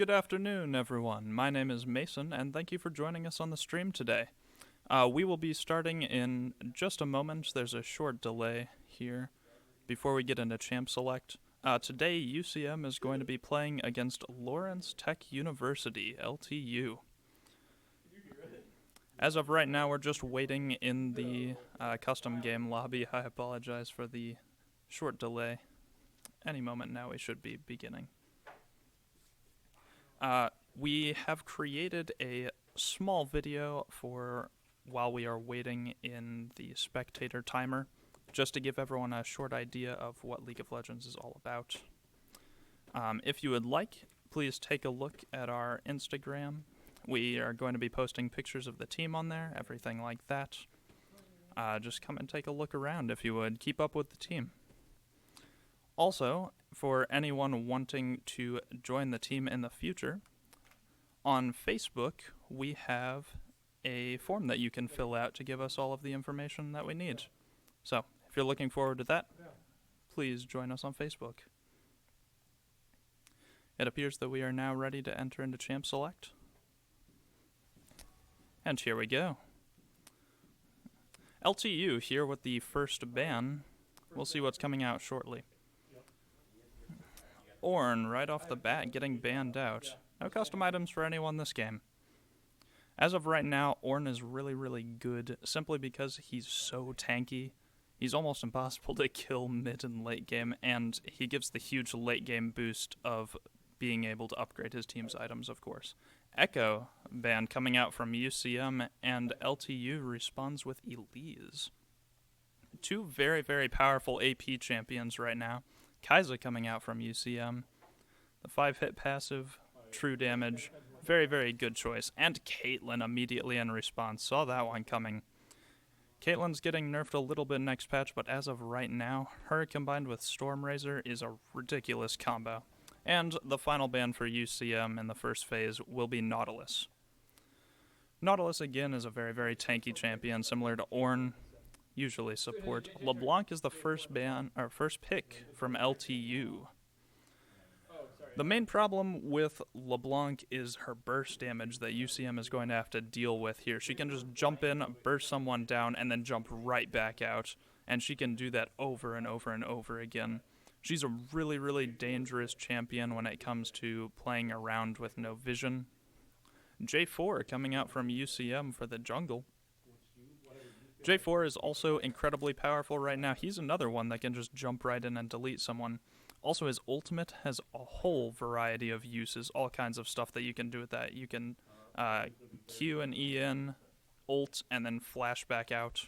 Good afternoon, everyone. My name is Mason, and thank you for joining us on the stream today. We will be starting in just a moment. There's a short delay here before we get into Champ Select. Today, UCM is going to be playing against Lawrence Tech University, LTU. As of right now, we're just waiting in the custom game lobby. I apologize for the short delay. Any moment now we should be beginning. We have created a small video for while we are waiting in the spectator timer, just to give everyone a short idea of what League of Legends is all about. If you would like, please take a look at our Instagram. We are going to be posting pictures of the team on there, everything like that. Just come and take a look around if you would. Keep up with the team. Also, for anyone wanting to join the team in the future, on Facebook, we have a form that you can fill out to give us all of the information that we need. So, if you're looking forward to that, please join us on Facebook. It appears that we are now ready to enter into Champ Select. And here we go. LTU here with the first ban. We'll see what's coming out shortly. Ornn, right off the bat, getting banned out. No custom items for anyone this game. As of right now, Ornn is really, really good, simply because he's so tanky. He's almost impossible to kill mid and late game, and he gives the huge late game boost of being able to upgrade his team's items, of course. Echo ban coming out from UCM, and LTU responds with Elysian. Two very, very powerful AP champions right now. Kai'Sa coming out from UCM. The 5-hit passive, true damage, very, very good choice. And Caitlyn immediately in response. Saw that one coming. Caitlyn's getting nerfed a little bit next patch, but as of right now, her combined with Stormrazor is a ridiculous combo. And the final ban for UCM in the first phase will be Nautilus. Nautilus, again, is a very, very tanky champion, similar to Ornn. Usually support. LeBlanc is the first pick from LTU. The main problem with LeBlanc is her burst damage that UCM is going to have to deal with here. She can just jump in, burst someone down, and then jump right back out. And she can do that over and over and over again. She's a really, really dangerous champion when it comes to playing around with no vision. J4 coming out from UCM for the jungle. J4 is also incredibly powerful right now. He's another one that can just jump right in and delete someone. Also, his ultimate has a whole variety of uses, all kinds of stuff that you can do with that. You can Q and E in, ult, and then flash back out,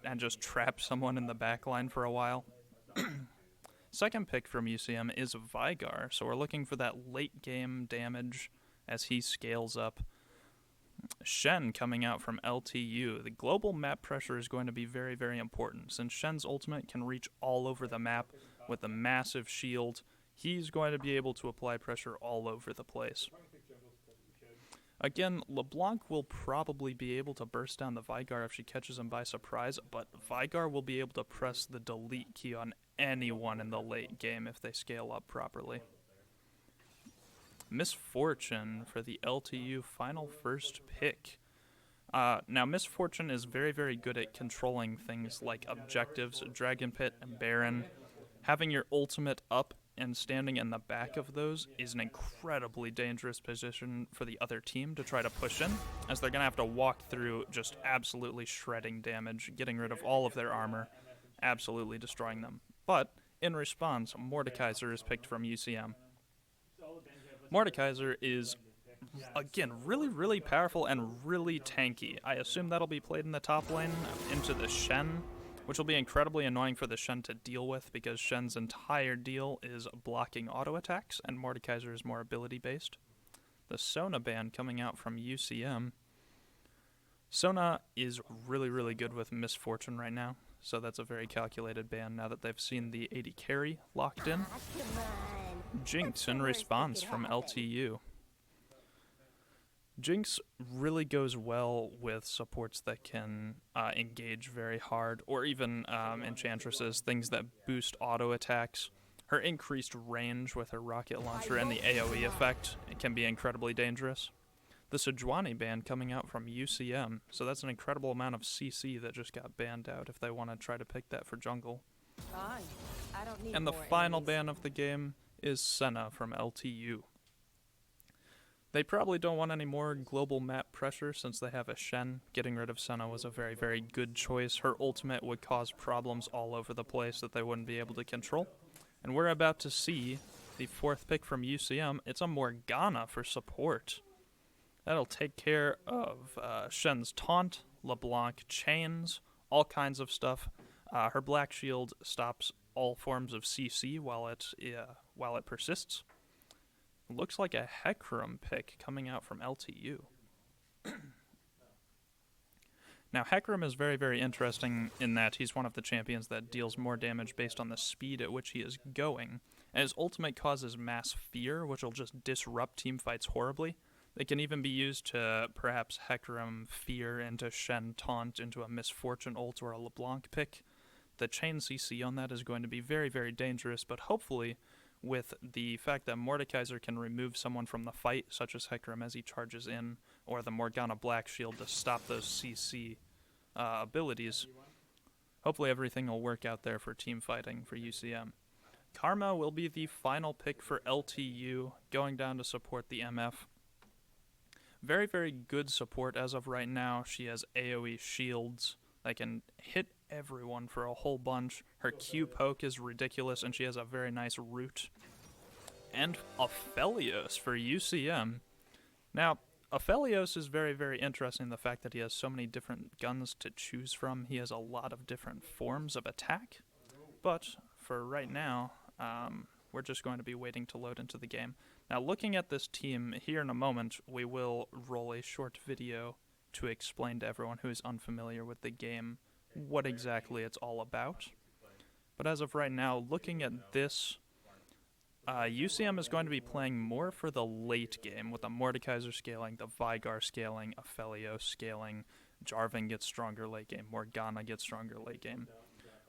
and just trap someone in the backline for a while. Second pick from UCM is Veigar, so we're looking for that late game damage as he scales up. Shen coming out from LTU. The global map pressure is going to be very, very important. Since Shen's ultimate can reach all over the map with a massive shield, he's going to be able to apply pressure all over the place. Again, LeBlanc will probably be able to burst down the Veigar if she catches him by surprise, but Veigar will be able to press the delete key on anyone in the late game if they scale up properly. Misfortune for the LTU final first pick. Now, Misfortune is very, very good at controlling things like objectives, Dragon Pit, and Baron. Having your ultimate up and standing in the back of those is an incredibly dangerous position for the other team to try to push in, as they're going to have to walk through just absolutely shredding damage, getting rid of all of their armor, absolutely destroying them. But, in response, Mordekaiser is picked from UCM. Mordekaiser is, again, really, really powerful and really tanky. I assume that'll be played in the top lane into the Shen, which will be incredibly annoying for the Shen to deal with because Shen's entire deal is blocking auto attacks, and Mordekaiser is more ability-based. The Sona ban coming out from UCM. Sona is really, really good with Misfortune right now, so that's a very calculated ban now that they've seen the 80 carry locked in. Jinx in response from LTU. Jinx really goes well with supports that can engage very hard, or even Enchantresses, things that boost auto attacks. Her increased range with her rocket launcher and the AoE effect can be incredibly dangerous. The Sejuani ban coming out from UCM, so that's an incredible amount of CC that just got banned out if they want to try to pick that for jungle. And the final ban of the game is Senna from LTU. They probably don't want any more global map pressure since they have a Shen. Getting rid of Senna was a very, very good choice. Her ultimate would cause problems all over the place that they wouldn't be able to control. And we're about to see the 4th pick from UCM. It's a Morgana for support. That'll take care of Shen's taunt, LeBlanc chains, all kinds of stuff. Her black shield stops all forms of CC while it persists. Looks like a Hecarim pick coming out from LTU. Now, Hecarim is very, very interesting in that he's one of the champions that deals more damage based on the speed at which he is going, and his ultimate causes mass fear, which will just disrupt team fights horribly. They can even be used to perhaps Hecarim fear into Shen taunt into a Misfortune ult or a LeBlanc pick. The chain CC on that is going to be very, very dangerous, but hopefully with the fact that Mordekaiser can remove someone from the fight, such as Hecarim as he charges in, or the Morgana Black Shield to stop those CC abilities, hopefully everything will work out there for team fighting for UCM. Karma will be the final pick for LTU, going down to support the MF. Very, very good support as of right now. She has AoE shields that can hit everyone for a whole bunch. Her Q poke is ridiculous, and she has a very nice root. And Aphelios for UCM. Now, Aphelios is very, very interesting in the fact that he has so many different guns to choose from. He has a lot of different forms of attack. But for right now, we're just going to be waiting to load into the game. Now, looking at this team, here in a moment, we will roll a short video to explain to everyone who is unfamiliar with the game what exactly it's all about. But as of right now, looking at this, UCM is going to be playing more for the late game, with the Mordekaiser scaling, the Veigar scaling, Aphelios scaling, Jarvan gets stronger late game, Morgana gets stronger late game.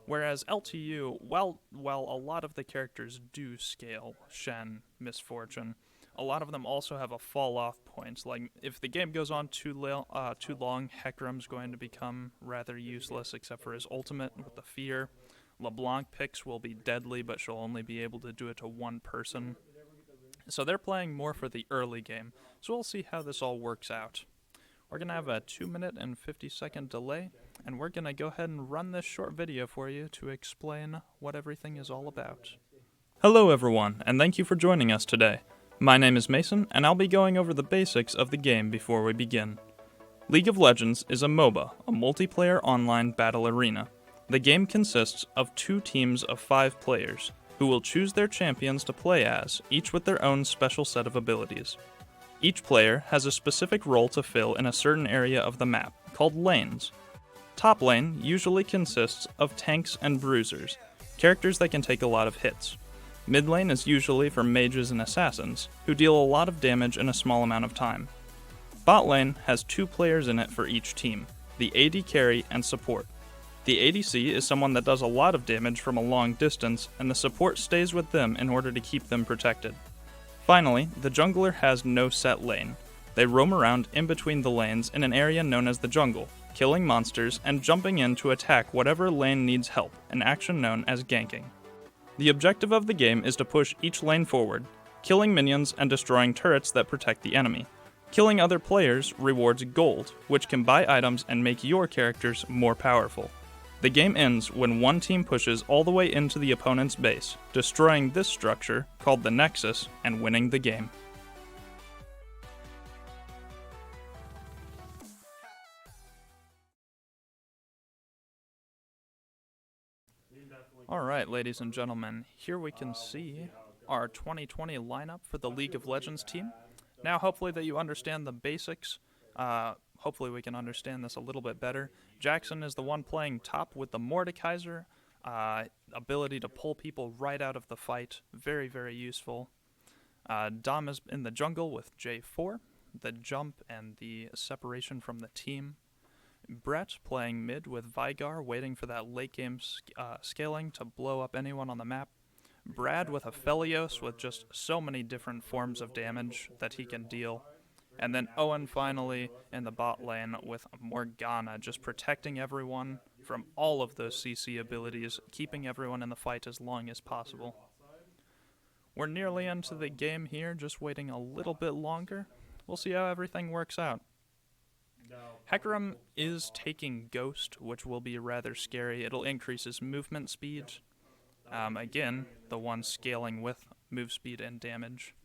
Whereas LTU, while a lot of the characters do scale, Shen, Misfortune, a lot of them also have a fall-off point. Like, if the game goes on too long, Hecarim's going to become rather useless, except for his ultimate with the fear. LeBlanc picks will be deadly, but she'll only be able to do it to one person. So they're playing more for the early game, so we'll see how this all works out. We're going to have a 2-minute and 50-second delay, and we're going to go ahead and run this short video for you to explain what everything is all about. Hello everyone, and thank you for joining us today. My name is Mason, and I'll be going over the basics of the game before we begin. League of Legends is a MOBA, a multiplayer online battle arena. The game consists of 2 teams of 5 players, who will choose their champions to play as, each with their own special set of abilities. Each player has a specific role to fill in a certain area of the map, called lanes. Top lane usually consists of tanks and bruisers, characters that can take a lot of hits. Mid lane is usually for mages and assassins, who deal a lot of damage in a small amount of time. Bot lane has 2 players in it for each team, the AD carry and support. The ADC is someone that does a lot of damage from a long distance, and the support stays with them in order to keep them protected. Finally, the jungler has no set lane. They roam around in between the lanes in an area known as the jungle, killing monsters and jumping in to attack whatever lane needs help, an action known as ganking. The objective of the game is to push each lane forward, killing minions and destroying turrets that protect the enemy. Killing other players rewards gold, which can buy items and make your characters more powerful. The game ends when one team pushes all the way into the opponent's base, destroying this structure, called the Nexus, and winning the game. Alright, ladies and gentlemen, here we can see our 2020 lineup for the League of Legends team. Now, hopefully that you understand the basics. Hopefully we can understand this a little bit better. Jackson is the one playing top with the Mordekaiser. Ability to pull people right out of the fight. Very, very useful. Dom is in the jungle with J4. The jump and the separation from the team. Brett playing mid with Veigar, waiting for that late game scaling to blow up anyone on the map. Brad with a Aphelios with just so many different forms of damage that he can deal. And then Owen finally in the bot lane with Morgana, just protecting everyone from all of those CC abilities, keeping everyone in the fight as long as possible. We're nearly into the game here, just waiting a little bit longer. We'll see how everything works out. Hecarim is taking Ghost, which will be rather scary. It'll increase his movement speed. Again, the one scaling with move speed and damage.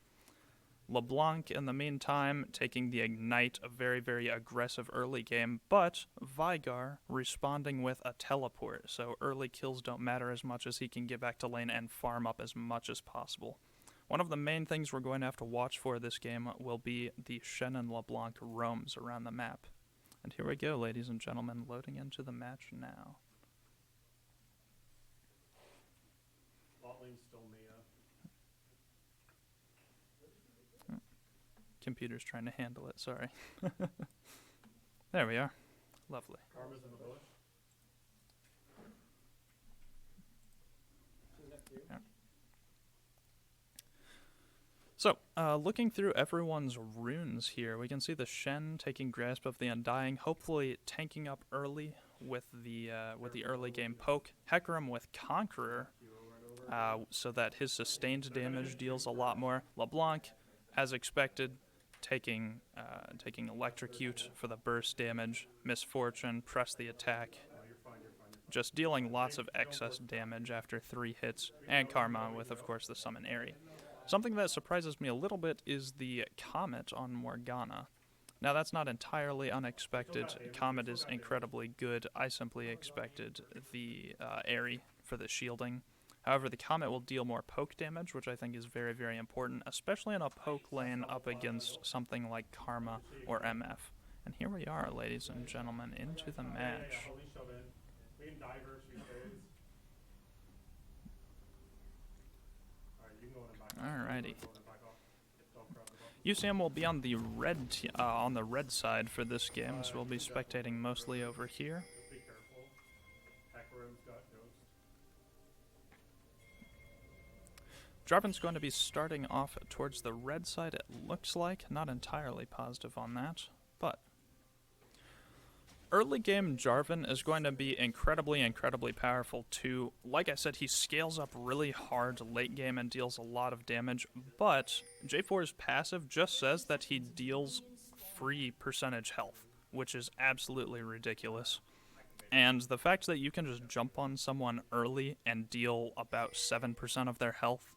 LeBlanc, in the meantime, taking the Ignite, a very, very aggressive early game, but Veigar responding with a teleport, so early kills don't matter as much as he can get back to lane and farm up as much as possible. One of the main things we're going to have to watch for this game will be the Shen and LeBlanc roams around the map. And here we go, ladies and gentlemen, loading into the match now. Computer's trying to handle it, sorry. There we are. Lovely. Karma's in the bush. Yeah. So, looking through everyone's runes here, we can see the Shen taking Grasp of the Undying, hopefully tanking up early with the early game poke. Hecarim with Conqueror, so that his sustained damage deals a lot more. LeBlanc, as expected, taking Electrocute for the burst damage. Misfortune, press the attack. Just dealing lots of excess damage after 3 hits. And Karma with, of course, the Summon Aerie. Something that surprises me a little bit is the Comet on Morgana. Now, that's not entirely unexpected. Comet is incredibly good. I simply expected the Aerie for the shielding. However, the Comet will deal more poke damage, which I think is very, very important, especially in a poke lane up against something like Karma or MF. And here we are, ladies and gentlemen, into the match. Alrighty. UCM will be on the red side for this game, so we'll be spectating mostly over here. Jarvan's going to be starting off towards the red side, it looks like. Not entirely positive on that, but early game Jarvan is going to be incredibly, incredibly powerful too. Like I said, he scales up really hard late game and deals a lot of damage, but J4's passive just says that he deals free percentage health, which is absolutely ridiculous. And the fact that you can just jump on someone early and deal about 7% of their health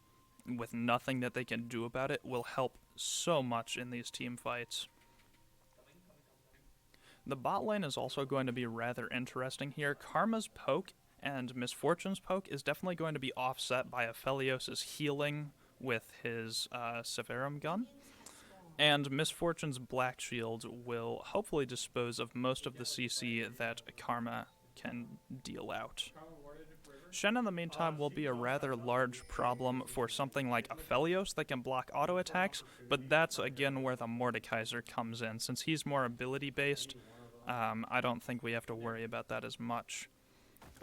with nothing that they can do about it will help so much in these team fights. The bot lane is also going to be rather interesting here. Karma's poke and Misfortune's poke is definitely going to be offset by Aphelios' healing with his Severum gun. And Misfortune's Black Shield will hopefully dispose of most of the CC that Karma can deal out. Shen, in the meantime, will be a rather large problem for something like Aphelios that can block auto attacks, but that's again where the Mordekaiser comes in. Since he's more ability-based, I don't think we have to worry about that as much.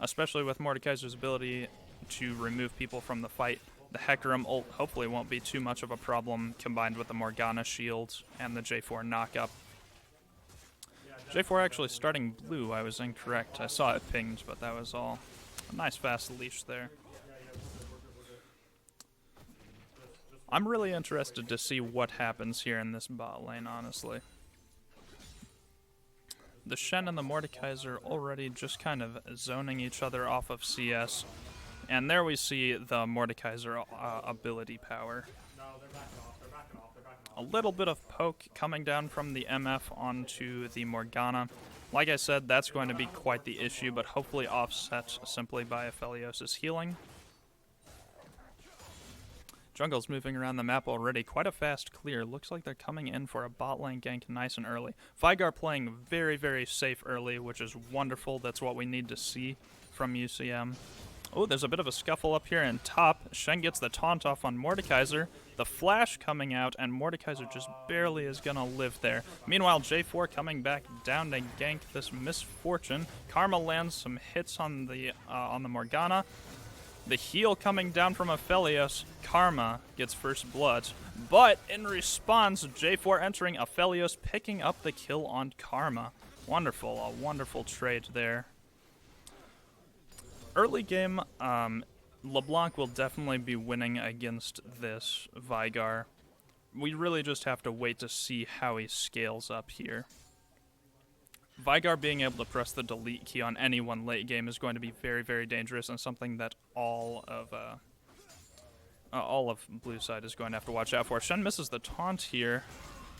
Especially with Mordekaiser's ability to remove people from the fight, the Hecarim ult hopefully won't be too much of a problem, combined with the Morgana shield and the J4 knockup. J4 actually starting blue, I was incorrect. I saw it pinged, but that was all. A nice fast leash there. I'm really interested to see what happens here in this bot lane, honestly. The Shen and the Mordekaiser already just kind of zoning each other off of CS. And there we see the Mordekaiser ability power. A little bit of poke coming down from the MF onto the Morgana. Like I said, that's going to be quite the issue, but hopefully offset simply by Aphelios' healing. Jungle's moving around the map already. Quite a fast clear. Looks like they're coming in for a bot lane gank nice and early. Veigar playing very, very safe early, which is wonderful. That's what we need to see from UCM. Oh, there's a bit of a scuffle up here in top. Shen gets the taunt off on Mordekaiser. The flash coming out, and Mordekaiser just barely is going to live there. Meanwhile, J4 coming back down to gank this Misfortune. Karma lands some hits on the Morgana. The heal coming down from Aphelios. Karma gets first blood. But in response, J4 entering Aphelios, picking up the kill on Karma. Wonderful, a wonderful trade there. Early game, LeBlanc will definitely be winning against this Vigar. We really just have to wait to see how he scales up here. Vigar being able to press the delete key on anyone late game is going to be very, very dangerous, and something that all of blue side is going to have to watch out for. Shen misses the taunt here.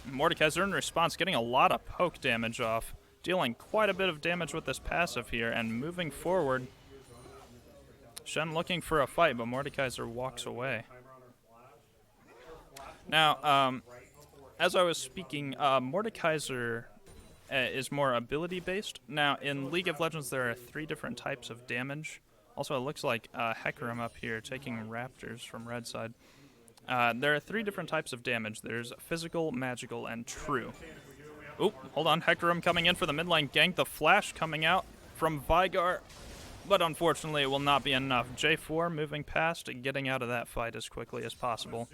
Mordekaiser in response getting a lot of poke damage off, dealing quite a bit of damage with this passive here, and moving forward. Shen looking for a fight, but Mordekaiser walks away. Now, as I was speaking, Mordekaiser is more ability-based. Now, in League of Legends, there are 3 different types of damage. Also, it looks like Hecarim up here taking Raptors from red side. There are 3 different types of damage. There's physical, magical, and true. Oh, hold on. Hecarim coming in for the mid lane gank. The flash coming out from Vigar. But unfortunately, it will not be enough. J4 moving past, getting out of that fight as quickly as possible.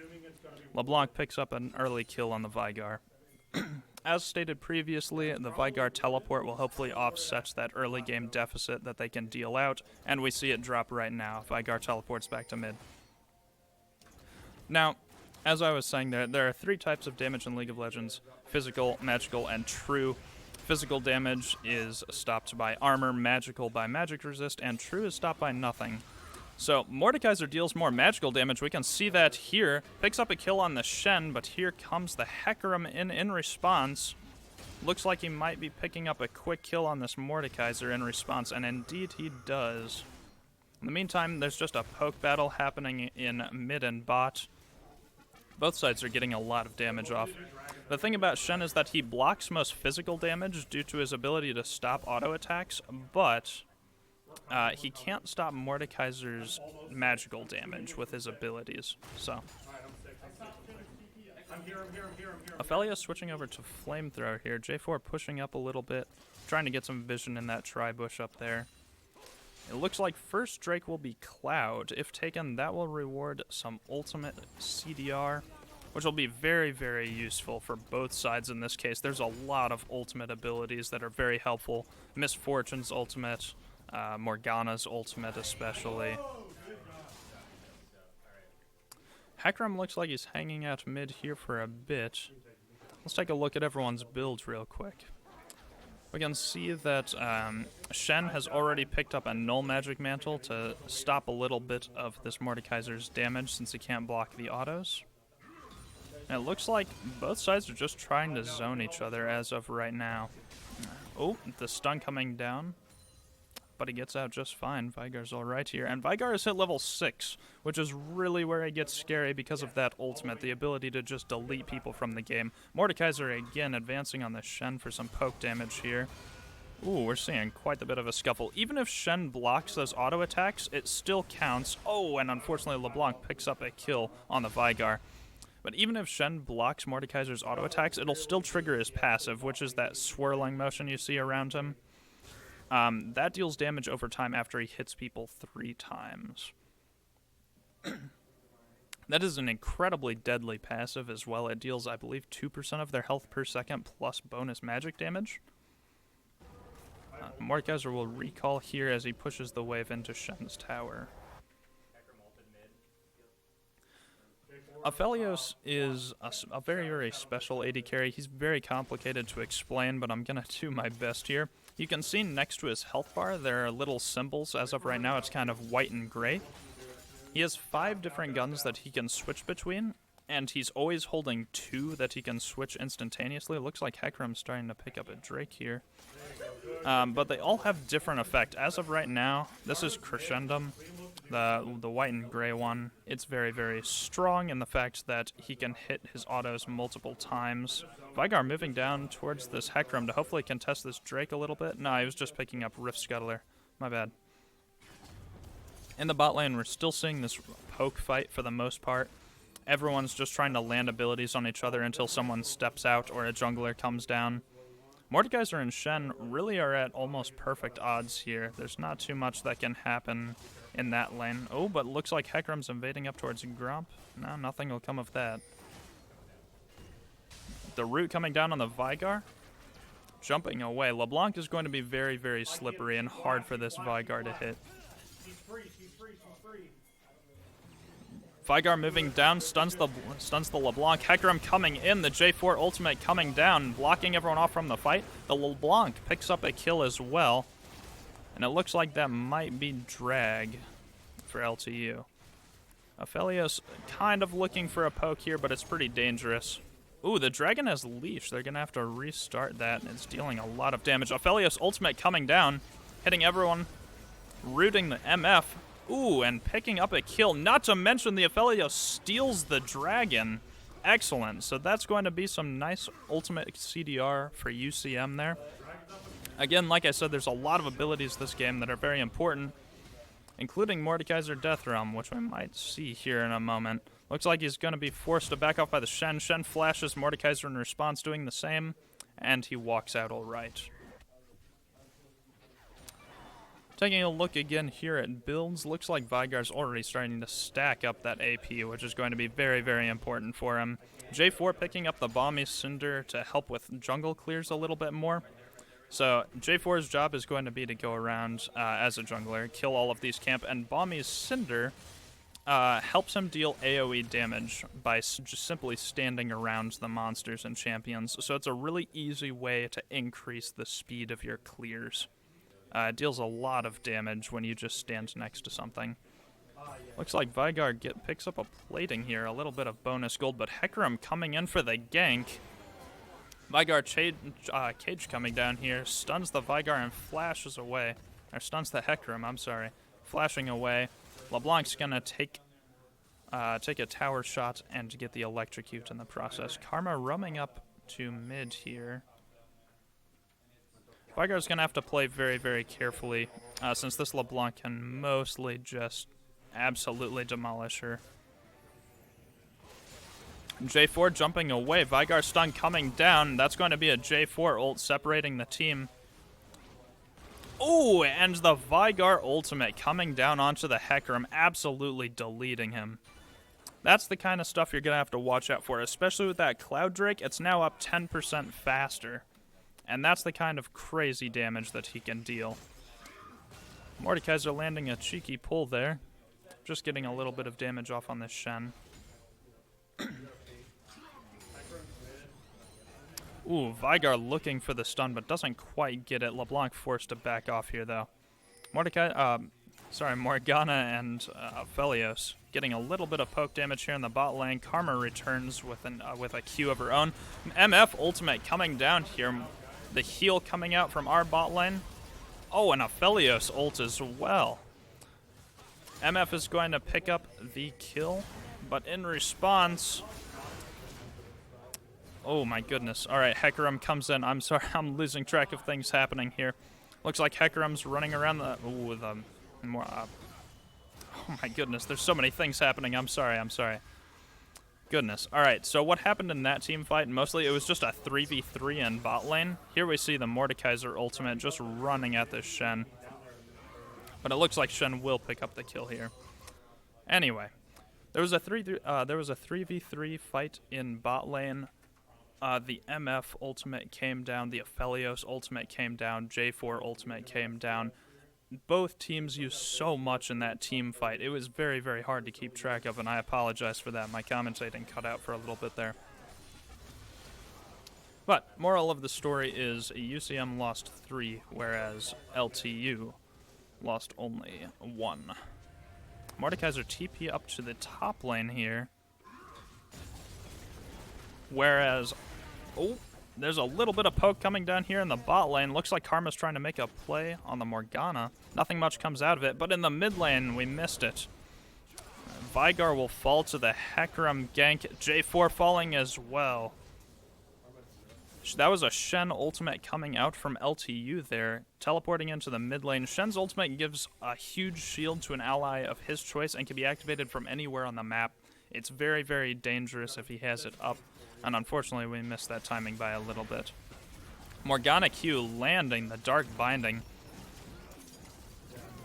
LeBlanc picks up an early kill on the Vigar. As stated previously, the Vigar teleport will hopefully offset that early game deficit that they can deal out, and we see it drop right now. Vigar teleports back to mid. Now, as I was saying, there are 3 types of damage in League of Legends: physical, magical, and true. Physical damage is stopped by armor, magical by magic resist, and true is stopped by nothing. So Mordekaiser deals more magical damage. We can see that here. Picks up a kill on the Shen, but here comes the Hecarim in response. Looks like he might be picking up a quick kill on this Mordekaiser in response, and indeed he does. In the meantime, there's just a poke battle happening in mid and bot. Both sides are getting a lot of damage off. The thing about Shen is that he blocks most physical damage due to his ability to stop auto attacks, but he can't stop Mordekaiser's magical damage with his abilities. So, Aphelios switching over to Flamethrower here. J4 pushing up a little bit, trying to get some vision in that tri-bush up there. It looks like first Drake will be Cloud. If taken, that will reward some ultimate CDR, which will be very, very useful for both sides in this case. There's a lot of ultimate abilities that are very helpful. Miss Fortune's ultimate, Morgana's ultimate especially. Hecarim looks like he's hanging out mid here for a bit. Let's take a look at everyone's builds real quick. We can see that Shen has already picked up a Null Magic Mantle to stop a little bit of this Mordekaiser's damage since he can't block the autos. And it looks like both sides are just trying to zone each other as of right now. Oh, the stun coming down, but he gets out just fine. Vigar's alright here, and Vigar is hit level 6, which is really where it gets scary because of that ultimate, the ability to just delete people from the game. Mordekaiser again advancing on the Shen for some poke damage here. Ooh, we're seeing quite a bit of a scuffle. Even if Shen blocks those auto attacks, it still counts. Oh, and unfortunately LeBlanc picks up a kill on the Vigar. But even if Shen blocks Mordekaiser's auto attacks, it'll still trigger his passive, which is that swirling motion you see around him. That deals damage over time after he hits people 3 times. That is an incredibly deadly passive as well. It deals, I believe, 2% of their health per second plus bonus magic damage. Mordekaiser will recall here as he pushes the wave into Shen's tower. Aphelios is a very, very special AD carry. He's very complicated to explain, but I'm going to do my best here. You can see next to his health bar, there are little symbols. As of right now, it's kind of white and gray. He has 5 different guns that he can switch between, and he's always holding 2 that he can switch instantaneously. It looks like Hecarim's starting to pick up a Drake here. But they all have different effect. As of right now, this is Crescendum, the white and gray one. It's very, very strong in the fact that he can hit his autos multiple times. Vigar moving down towards this Hecarim to hopefully contest this Drake a little bit. No, he was just picking up Rift Scuttler. My bad. In the bot lane, we're still seeing this poke fight for the most part. Everyone's just trying to land abilities on each other until someone steps out or a jungler comes down. Mordekaiser and Shen really are at almost perfect odds here. There's not too much that can happen in that lane. Oh, but looks like Hecarim's invading up towards Gromp. No, nothing will come of that. The root coming down on the Vigar. Jumping away. LeBlanc is going to be very, very slippery and hard for this Vigar to hit. Vigar moving down, stuns the LeBlanc. Hecarim coming in, the J4 ultimate coming down, blocking everyone off from the fight. The LeBlanc picks up a kill as well. And it looks like that might be drag for LTU. Aphelios kind of looking for a poke here, but it's pretty dangerous. Ooh, the dragon has leash. They're going to have to restart that, and it's dealing a lot of damage. Aphelios ultimate coming down, hitting everyone, rooting the MF. Ooh, and picking up a kill. Not to mention the Aphelios steals the dragon. Excellent. So that's going to be some nice ultimate CDR for UCM there. Again, like I said, there's a lot of abilities this game that are very important, including Mordekaiser Death Realm, which we might see here in a moment. Looks like he's going to be forced to back off by the Shen. Shen flashes Mordekaiser in response, doing the same, and he walks out all right. Taking a look again here at builds, looks like Vigar's already starting to stack up that AP, which is going to be very, very important for him. J4 picking up the Balmy Cinder to help with jungle clears a little bit more. So J4's job is going to be to go around as a jungler, kill all of these camp, and Balmy's Cinder helps him deal AoE damage by just simply standing around the monsters and champions. So it's a really easy way to increase the speed of your clears. It deals a lot of damage when you just stand next to something. Looks like Vigar picks up a plating here, a little bit of bonus gold, but Hecarim coming in for the gank. Vigar Cage coming down here, stuns the Vigar and flashes away. Or stuns the Hecarim, I'm sorry. Flashing away. LeBlanc's gonna take a tower shot and get the electrocute in the process. Karma roaming up to mid here. Vigar's gonna have to play very, very carefully, since this LeBlanc can mostly just absolutely demolish her. J4 jumping away. Vigar stun coming down. That's going to be a J4 ult separating the team. Ooh, and the Vigar ultimate coming down onto the Hecarim, absolutely deleting him. That's the kind of stuff you're going to have to watch out for, especially with that Cloud Drake. It's now up 10% faster. And that's the kind of crazy damage that he can deal. Mordekaiser landing a cheeky pull there. Just getting a little bit of damage off on this Shen. Ooh, Vigar looking for the stun, but doesn't quite get it. LeBlanc forced to back off here, though. Morgana and Aphelios getting a little bit of poke damage here in the bot lane. Karma returns with a Q of her own. MF ultimate coming down here. The heal coming out from our bot lane. Oh, and Aphelios ult as well. MF is going to pick up the kill, but in response... Oh my goodness. Alright, Hecarim comes in. I'm sorry, I'm losing track of things happening here. Looks like Hecarim's running around the... Ooh, oh my goodness, there's so many things happening. I'm sorry. Goodness. Alright, so what happened in that team fight? Mostly it was just a 3v3 in bot lane. Here we see the Mordekaiser ultimate just running at this Shen. But it looks like Shen will pick up the kill here. Anyway, there was a 3v3 fight in bot lane. The MF ultimate came down, the Aphelios ultimate came down, J4 ultimate came down. Both teams used so much in that team fight. It was very, very hard to keep track of, and I apologize for that. My commentating cut out for a little bit there. But, moral of the story is UCM lost 3, whereas LTU lost only 1. Mordekaiser TP up to the top lane here. Whereas... Oh, there's a little bit of poke coming down here in the bot lane. Looks like Karma's trying to make a play on the Morgana. Nothing much comes out of it, but in the mid lane, we missed it. Vigar will fall to the Hecarim gank. J4 falling as well. That was a Shen ultimate coming out from LTU there, teleporting into the mid lane. Shen's ultimate gives a huge shield to an ally of his choice and can be activated from anywhere on the map. It's very, very dangerous if he has it up. And unfortunately, we missed that timing by a little bit. Morgana Q landing the Dark Binding.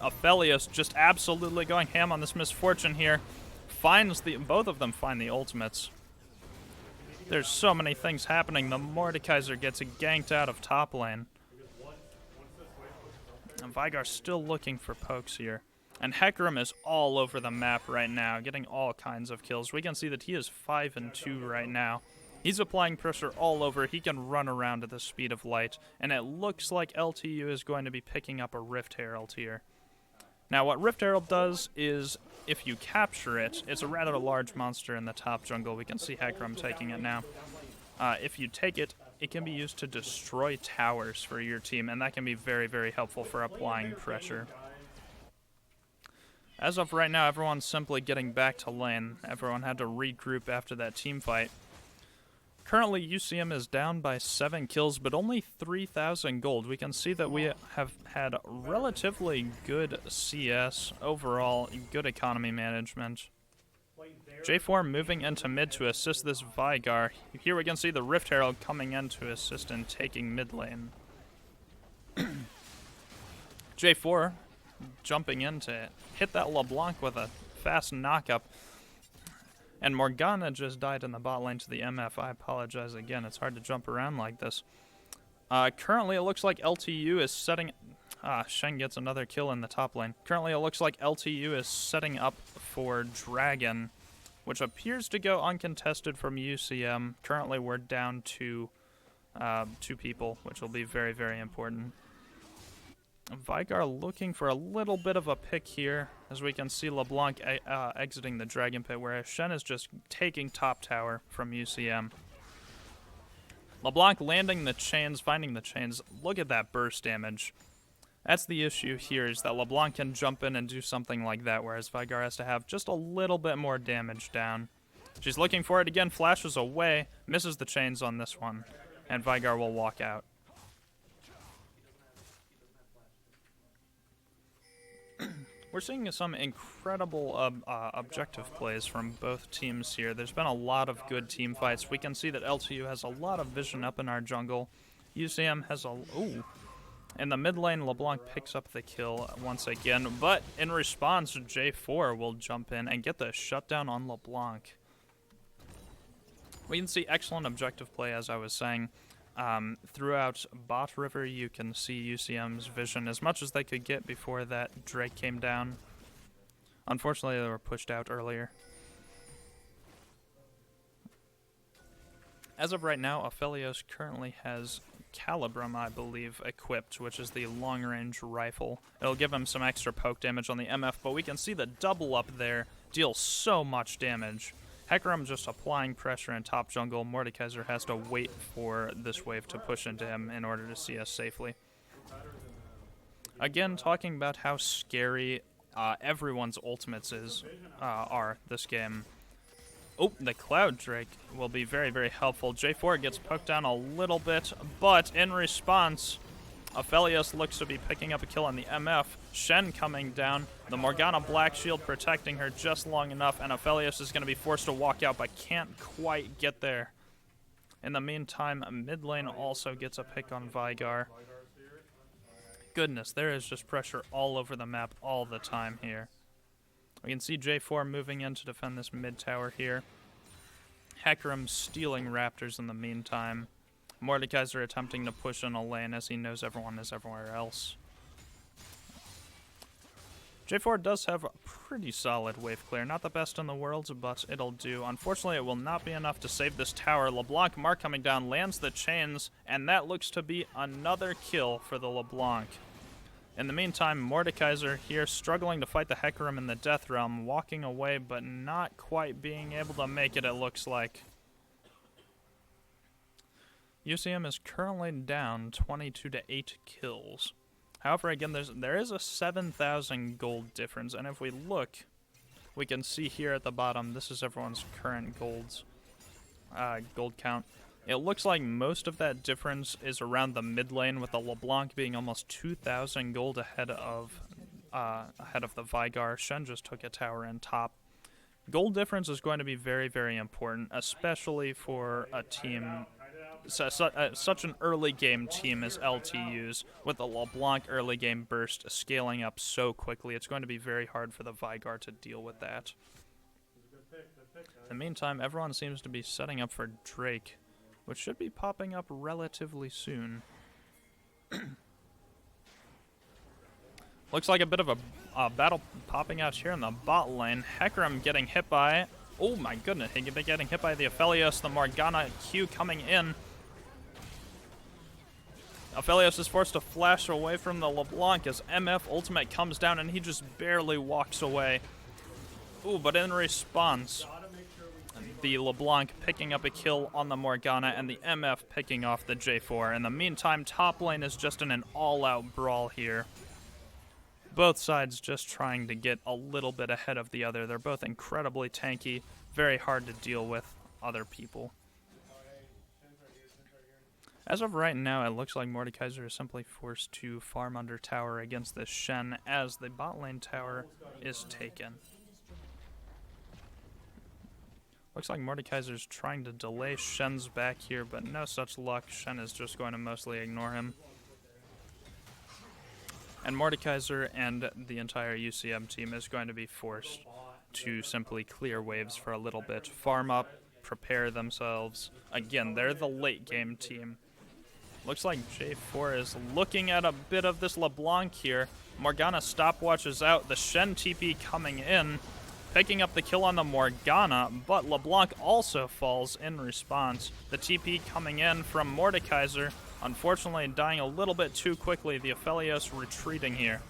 Aphelios just absolutely going ham on this misfortune here. Both of them find the ultimates. There's so many things happening. The Mordekaiser gets ganked out of top lane. And Vigar's still looking for pokes here. And Hecarim is all over the map right now, getting all kinds of kills. We can see that he is 5-2 right now. He's applying pressure all over. He can run around at the speed of light. And it looks like LTU is going to be picking up a Rift Herald here. Now, what Rift Herald does is, if you capture it, it's a rather large monster in the top jungle. We can see Hecarim taking it now. If you take it, it can be used to destroy towers for your team, and that can be very, very helpful for applying pressure. As of right now, everyone's simply getting back to lane. Everyone had to regroup after that team fight. Currently, UCM is down by 7 kills, but only 3,000 gold. We can see that we have had relatively good CS, overall good economy management. J4 moving into mid to assist this Vigar. Here we can see the Rift Herald coming in to assist in taking mid lane. J4 jumping in to hit that LeBlanc with a fast knock-up. And Morgana just died in the bot lane to the MF. I apologize again. It's hard to jump around like this. Currently, it looks like LTU is setting... Shen gets another kill in the top lane. Currently, it looks like LTU is setting up for Dragon, which appears to go uncontested from UCM. Currently, we're down to 2 people, which will be very, very important. Vigar looking for a little bit of a pick here, as we can see LeBlanc exiting the Dragon Pit, whereas Shen is just taking top tower from UCM. LeBlanc landing the chains, finding the chains. Look at that burst damage. That's the issue here, is that LeBlanc can jump in and do something like that, whereas Vigar has to have just a little bit more damage down. She's looking for it again, flashes away, misses the chains on this one, and Vigar will walk out. We're seeing some incredible objective plays from both teams here. There's been a lot of good team fights. We can see that LTU has a lot of vision up in our jungle. UCM has a... Ooh. In the mid lane, LeBlanc picks up the kill once again. But in response, J4 will jump in and get the shutdown on LeBlanc. We can see excellent objective play, as I was saying. Throughout Bot River, you can see UCM's vision as much as they could get before that Drake came down. Unfortunately, they were pushed out earlier. As of right now, Aphelios currently has Calibrum, I believe, equipped, which is the long-range rifle. It'll give him some extra poke damage on the MF, but we can see the double up there deals so much damage. Hecarim just applying pressure in top jungle. Mordekaiser has to wait for this wave to push into him in order to see us safely. Again, talking about how scary everyone's ultimates are this game. Oh, the Cloud Drake will be very, very helpful. J4 gets poked down a little bit, but in response, Aphelios looks to be picking up a kill on the MF. Shen coming down. The Morgana Black Shield protecting her just long enough, and Aphelios is going to be forced to walk out, but can't quite get there. In the meantime, mid lane also gets a pick on Vigar. Goodness, there is just pressure all over the map all the time here. We can see J4 moving in to defend this mid tower here. Hecarim stealing Raptors in the meantime. Mordekaiser attempting to push in a lane as he knows everyone is everywhere else. J4 does have a pretty solid wave clear. Not the best in the world, but it'll do. Unfortunately, it will not be enough to save this tower. LeBlanc Mark coming down, lands the chains, and that looks to be another kill for the LeBlanc. In the meantime, Mordekaiser here struggling to fight the Hecarim in the Death Realm, walking away, but not quite being able to make it, it looks like. UCM is currently down 22 to 8 kills. However, again, there is a 7,000 gold difference, and if we look, we can see here at the bottom, this is everyone's current gold count. It looks like most of that difference is around the mid lane, with the LeBlanc being almost 2,000 gold ahead of the Vigar. Shen just took a tower in top. Gold difference is going to be very, very important, especially for a team such an early game team as LTU's, with the LeBlanc early game burst scaling up so quickly. It's going to be very hard for the Vygar to deal with that. In the meantime, everyone seems to be setting up for Drake, which should be popping up relatively soon. Looks like a bit of a battle popping out here in the bot lane. Hecarim getting hit by... Oh my goodness, he's getting hit by the Aphelios, the Morgana Q coming in. Aphelios is forced to flash away from the LeBlanc as MF ultimate comes down and he just barely walks away. Ooh, but in response, the LeBlanc picking up a kill on the Morgana and the MF picking off the J4. In the meantime, top lane is just in an all-out brawl here. Both sides just trying to get a little bit ahead of the other. They're both incredibly tanky, very hard to deal with other people. As of right now, it looks like Mordekaiser is simply forced to farm under tower against this Shen as the bot lane tower is taken. Looks like Mordekaiser's trying to delay Shen's back here, but no such luck. Shen is just going to mostly ignore him. And Mordekaiser and the entire UCM team is going to be forced to simply clear waves for a little bit, farm up, prepare themselves. Again, they're the late game team. Looks like J4 is looking at a bit of this LeBlanc here. Morgana stopwatches out, the Shen TP coming in, picking up the kill on the Morgana, but LeBlanc also falls in response. The TP coming in from Mordekaiser, unfortunately dying a little bit too quickly, the Aphelios retreating here.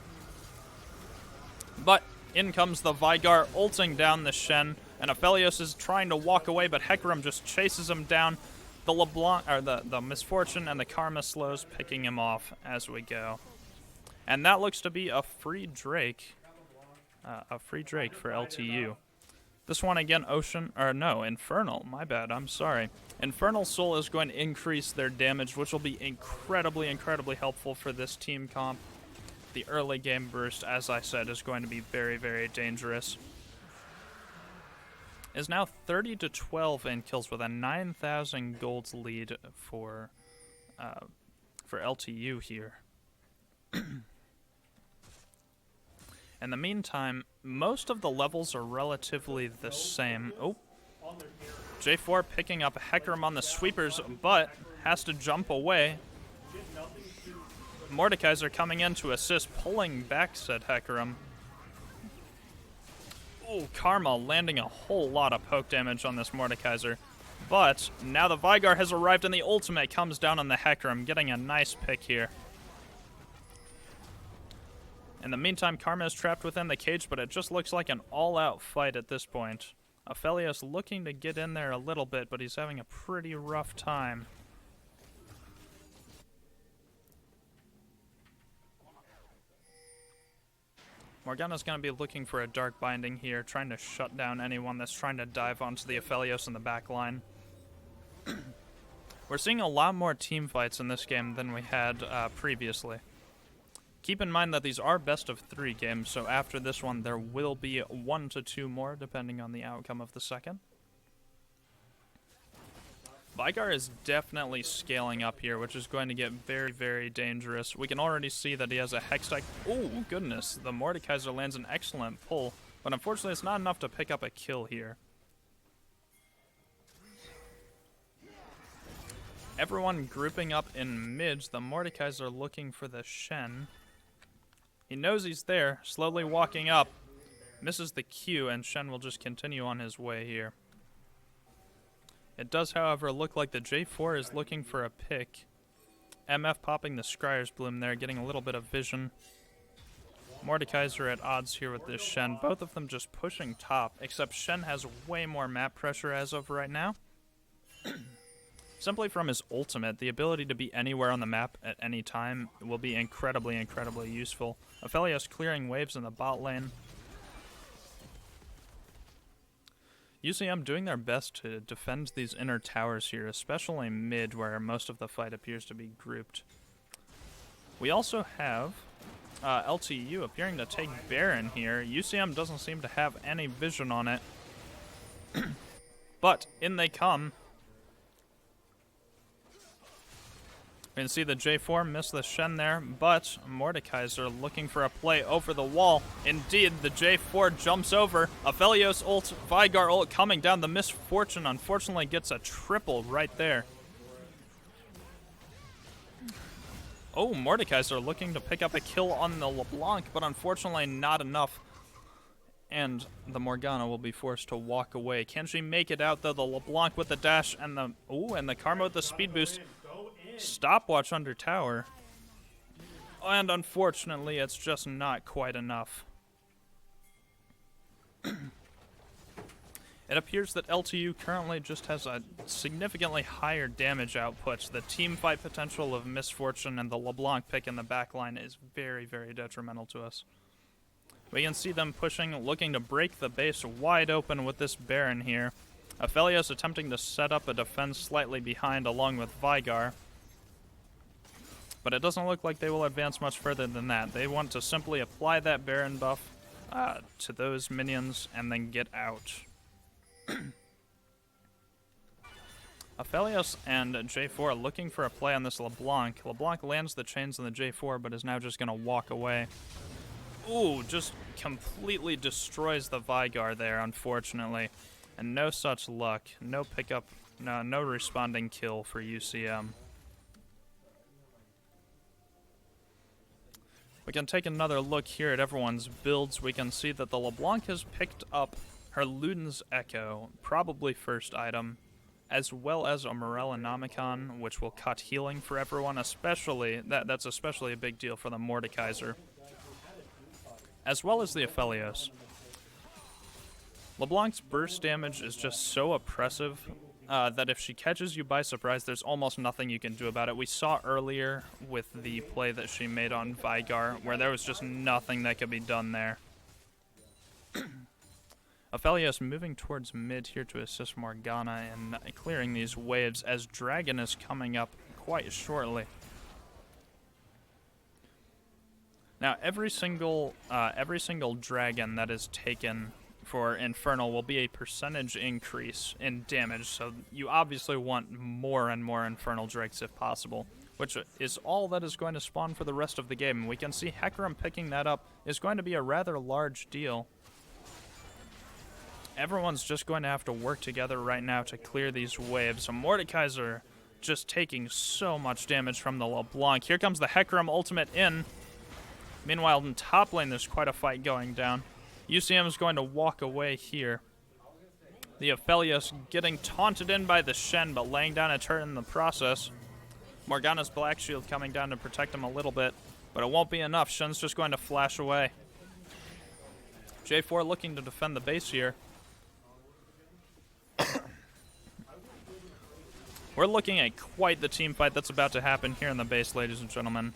But in comes the Vygar ulting down the Shen, and Aphelios is trying to walk away, but Hecarim just chases him down. The LeBlanc, or the Misfortune and the Karma slows picking him off as we go. And that looks to be a free Drake. For LTU. This one again, Infernal, my bad, I'm sorry. Infernal Soul is going to increase their damage, which will be incredibly, incredibly helpful for this team comp. The early game burst, as I said, is going to be very, very dangerous. Is now 30-12 in kills with a 9,000 gold lead for LTU here. In the meantime, most of the levels are relatively the same. Oh, J4 picking up Hecarim on the sweepers, but has to jump away. Mordekaiser coming in to assist, pulling back said Hecarim. Oh, Karma landing a whole lot of poke damage on this Mordekaiser. But now the Vygar has arrived and the ultimate comes down on the Hecarim, getting a nice pick here. In the meantime, Karma is trapped within the cage, but it just looks like an all-out fight at this point. Aphelios looking to get in there a little bit, but he's having a pretty rough time. Morgana's going to be looking for a Dark Binding here, trying to shut down anyone that's trying to dive onto the Aphelios in the back line. We're seeing a lot more team fights in this game than we had previously. Keep in mind that these are best of 3 games, so after this one there will be 1 to 2 more, depending on the outcome of the second. Vygar is definitely scaling up here, which is going to get very, very dangerous. We can already see that he has a Hextech. Oh, goodness. The Mordekaiser lands an excellent pull, but unfortunately it's not enough to pick up a kill here. Everyone grouping up in mids, the Mordekaiser looking for the Shen. He knows he's there, slowly walking up, misses the Q, and Shen will just continue on his way here. It does, however, look like the J4 is looking for a pick. MF popping the Scryer's Bloom there, getting a little bit of vision. Mordekaiser at odds here with this Shen, both of them just pushing top, except Shen has way more map pressure as of right now. Simply from his ultimate, the ability to be anywhere on the map at any time will be incredibly, incredibly useful. Aphelios clearing waves in the bot lane. UCM doing their best to defend these inner towers here, especially mid where most of the fight appears to be grouped. We also have LTU appearing to take Baron here. UCM doesn't seem to have any vision on it. But in they come. We can see the J4 miss the Shen there, but Mordekaiser looking for a play over the wall. Indeed, the J4 jumps over. Aphelios ult, Vigar ult coming down. The Misfortune unfortunately gets a triple right there. Oh, Mordekaiser looking to pick up a kill on the LeBlanc, but unfortunately not enough. And the Morgana will be forced to walk away. Can she make it out though? The LeBlanc with the dash and the Karma with the speed boost. Stopwatch under tower. And unfortunately, it's just not quite enough. It appears that LTU currently just has a significantly higher damage output. The team fight potential of Misfortune and the LeBlanc pick in the backline is very, very detrimental to us. We can see them pushing, looking to break the base wide open with this Baron here. Aphelios attempting to set up a defense slightly behind along with Vigar. But it doesn't look like they will advance much further than that. They want to simply apply that Baron buff to those minions and then get out. Aphelios and J4 looking for a play on this LeBlanc. LeBlanc lands the chains on the J4, but is now just going to walk away. Ooh, just completely destroys the Vigar there, unfortunately. And no such luck. No pickup, no responding kill for UCM. We can take another look here at everyone's builds. We can see that the LeBlanc has picked up her Luden's Echo, probably first item, as well as a Morellonomicon, which will cut healing for everyone, especially, that's especially a big deal for the Mordekaiser, as well as the Aphelios. LeBlanc's burst damage is just so oppressive that if she catches you by surprise, there's almost nothing you can do about it. We saw earlier with the play that she made on Vigar, where there was just nothing that could be done there. Aphelios moving towards mid here to assist Morgana in clearing these waves as Dragon is coming up quite shortly. Now, every single dragon that is taken for Infernal will be a percentage increase in damage, so you obviously want more and more Infernal Drakes if possible, which is all that is going to spawn for the rest of the game. We can see Hecarim picking that up is going to be a rather large deal. Everyone's just going to have to work together right now to clear these waves. Mordekaiser just taking so much damage from the LeBlanc. Here comes the Hecarim ultimate in. Meanwhile, in top lane, there's quite a fight going down. UCM is going to walk away here. The Aphelios getting taunted in by the Shen, but laying down a turret in the process. Morgana's Black Shield coming down to protect him a little bit, but it won't be enough. Shen's just going to flash away. J4 looking to defend the base here. We're looking at quite the team fight that's about to happen here in the base, ladies and gentlemen.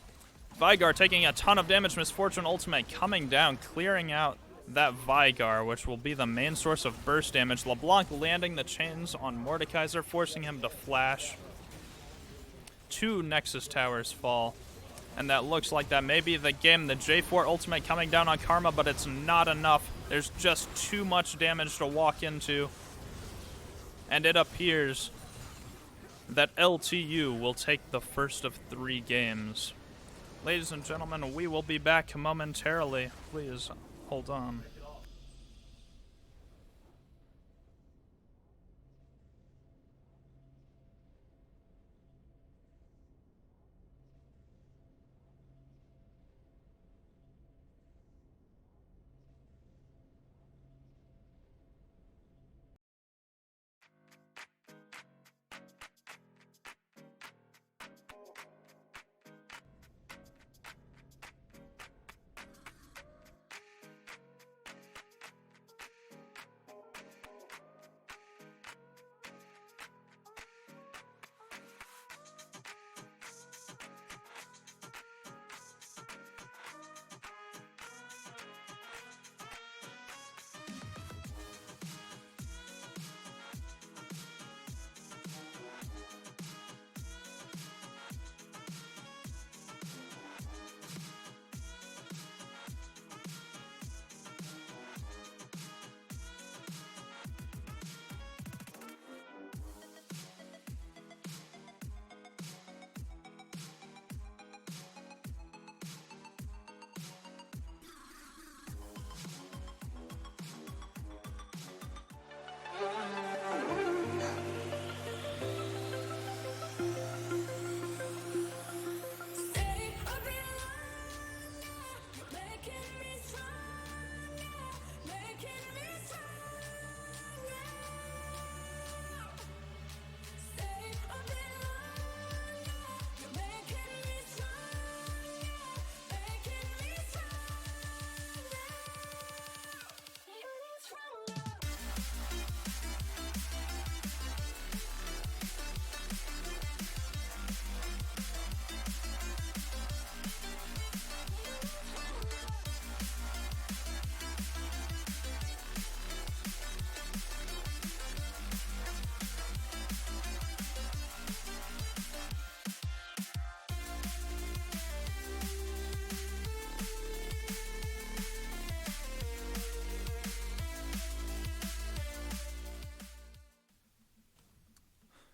Vigar taking a ton of damage. Misfortune ultimate coming down, clearing out that Vigar, which will be the main source of burst damage. LeBlanc landing the chains on Mordekaiser, forcing him to flash. 2 Nexus towers fall. And that looks like that may be the game. The J4 ultimate coming down on Karma, but it's not enough. There's just too much damage to walk into. And it appears that LTU will take the first of 3 games. Ladies and gentlemen, we will be back momentarily. Please hold on.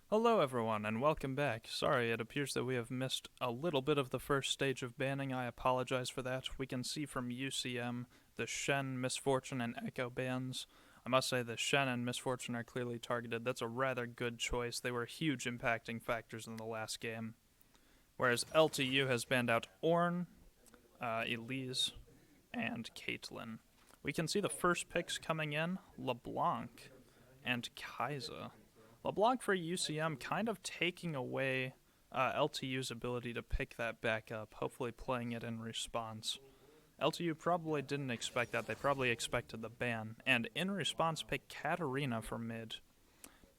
Hello everyone and welcome back. Sorry, it appears that we have missed a little bit of the first stage of banning. I apologize for that. We can see from UCM the Shen, Misfortune, and Echo bans. I must say the Shen and Misfortune are clearly targeted. That's a rather good choice. They were huge impacting factors in the last game. Whereas LTU has banned out Ornn, Elise, and Caitlyn. We can see the first picks coming in, LeBlanc and Kai'Sa. LeBlanc for UCM kind of taking away LTU's ability to pick that back up, hopefully playing it in response. LTU probably didn't expect that. They probably expected the ban, and in response picked Katarina for mid.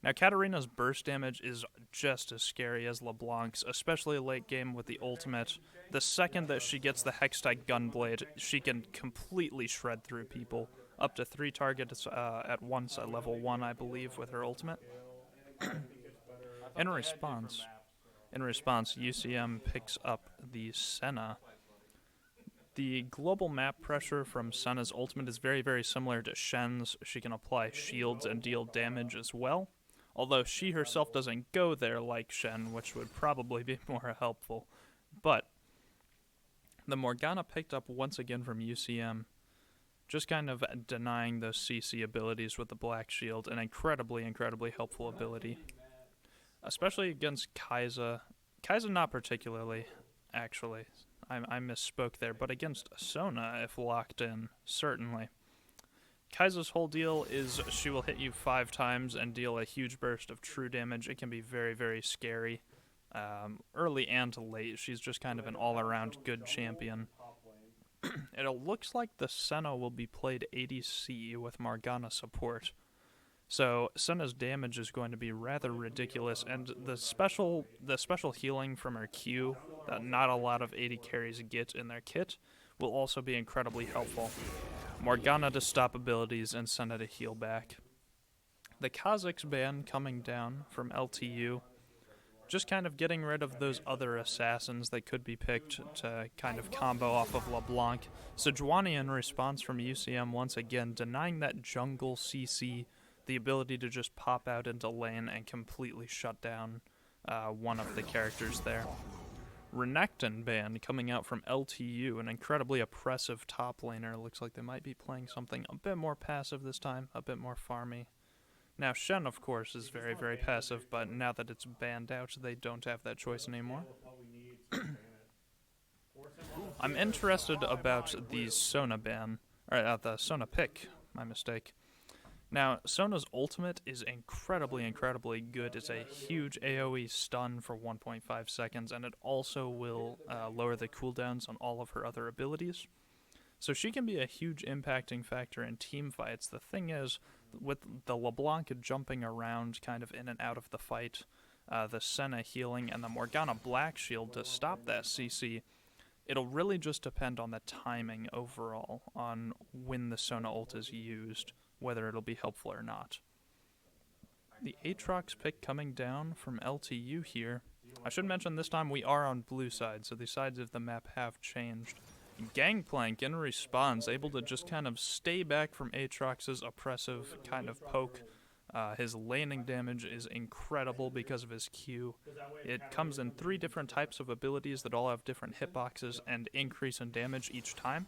Now, Katarina's burst damage is just as scary as LeBlanc's, especially late game with the ultimate. The second that she gets the Hextech Gunblade, she can completely shred through people. Up to 3 targets at once at level 1, I believe, with her ultimate. In response, UCM picks up the Senna. The global map pressure from Senna's ultimate is very, very similar to Shen's. She can apply shields and deal damage as well, although she herself doesn't go there like Shen, which would probably be more helpful. But the Morgana picked up once again from UCM, just kind of denying those CC abilities with the Black Shield, an incredibly, incredibly helpful ability. Especially against Kai'Sa. Kai'Sa not particularly, actually. I misspoke there, but against Sona, if locked in, certainly. Kai'Sa's whole deal is she will hit you 5 times and deal a huge burst of true damage. It can be very, very scary. Early and late, she's just kind of an all-around good champion. It looks like the Senna will be played ADC with Morgana support. So Senna's damage is going to be rather ridiculous, and the special healing from her Q that not a lot of AD carries get in their kit will also be incredibly helpful. Morgana to stop abilities and Senna to heal back. The Kha'Zix ban coming down from LTU, just kind of getting rid of those other assassins that could be picked to kind of combo off of LeBlanc. Sejuani in response from UCM once again, denying that jungle CC the ability to just pop out into lane and completely shut down one of the characters there. Renekton ban coming out from LTU, an incredibly oppressive top laner. Looks like they might be playing something a bit more passive this time, a bit more farmy. Now Shen, of course, is very, very passive, but now that it's banned out, they don't have that choice anymore. I'm interested about the Sona ban, or the Sona pick, my mistake. Now, Sona's ultimate is incredibly, incredibly good. It's a huge AoE stun for 1.5 seconds, and it also will lower the cooldowns on all of her other abilities. So she can be a huge impacting factor in team fights. The thing is, with the LeBlanc jumping around kind of in and out of the fight, the Senna healing, and the Morgana Black Shield to stop that CC, it'll really just depend on the timing overall on when the Sona ult is used, whether it'll be helpful or not. The Aatrox pick coming down from LTU here. I should mention this time we are on blue side, so the sides of the map have changed. Gangplank in response, able to just kind of stay back from Aatrox's oppressive kind of poke. His laning damage is incredible because of his Q. It comes in 3 different types of abilities that all have different hitboxes and increase in damage each time.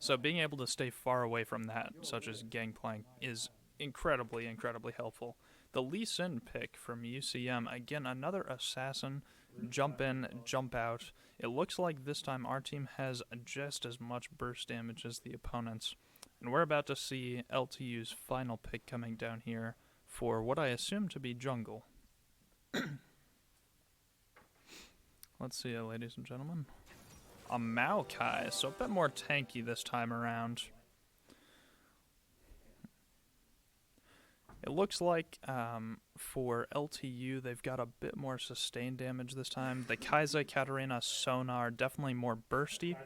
So being able to stay far away from that, such as Gangplank, is incredibly, incredibly helpful. The Elysian pick from UCM, again, another assassin, jump in, jump out. It looks like this time our team has just as much burst damage as the opponents. And we're about to see LTU's final pick coming down here for what I assume to be jungle. Let's see it, ladies and gentlemen. A Maokai, so a bit more tanky this time around. It looks like for LTU, they've got a bit more sustained damage this time. The Kai'Sa, Katarina, Sona are definitely more bursty.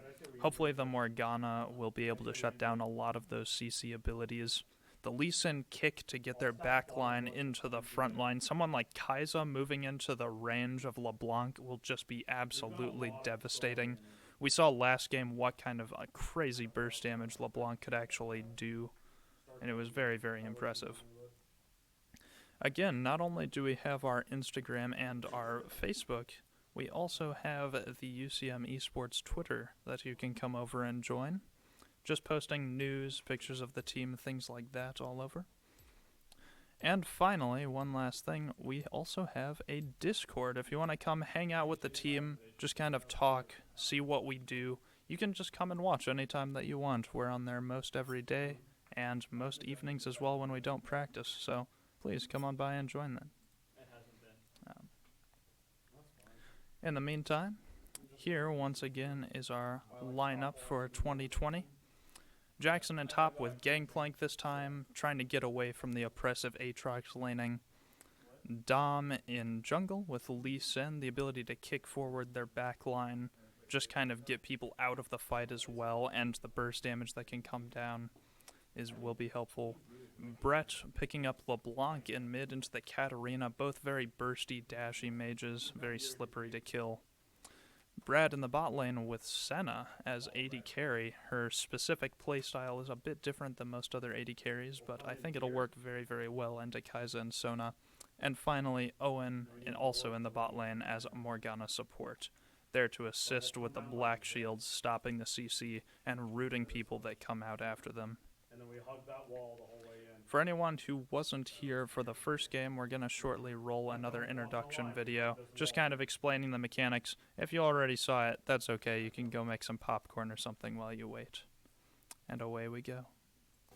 Hopefully the Morgana will be able to shut down a lot of those CC abilities. The Lee Sin kick to get their backline into the front line. Someone like Kai'Sa moving into the range of LeBlanc will just be absolutely devastating. We saw last game what kind of crazy burst damage LeBlanc could actually do, and it was very, very impressive. Again, not only do we have our Instagram and our Facebook, we also have the UCM Esports Twitter that you can come over and join. Just posting news, pictures of the team, things like that all over. And finally, one last thing, we also have a Discord. If you want to come hang out with the team, just kind of talk, see what we do, you can just come and watch anytime that you want. We're on there most every day, and most evenings as well when we don't practice, so please come on by and join them. In the meantime, here once again is our lineup for 2020. Jackson in top with Gangplank this time, trying to get away from the oppressive Aatrox laning. Dom in jungle with Elysian, the ability to kick forward their back line, just kind of get people out of the fight as well, and the burst damage that can come down will be helpful. Brett picking up LeBlanc in mid into the Katarina, both very bursty, dashy mages, very slippery to kill. Brad in the bot lane with Senna as AD carry. Her specific playstyle is a bit different than most other AD carries, but I think it'll work very, very well into Kai'Sa and Sona. And finally, Owen also in the bot lane as Morgana support, there to assist with the Black Shields, stopping the CC and rooting people that come out after them. And then we hugged that wall the whole way in. For anyone who wasn't here for the first game, we're going to shortly roll another introduction video, just kind of explaining the mechanics. If you already saw it, that's okay. You can go make some popcorn or something while you wait. And away we go.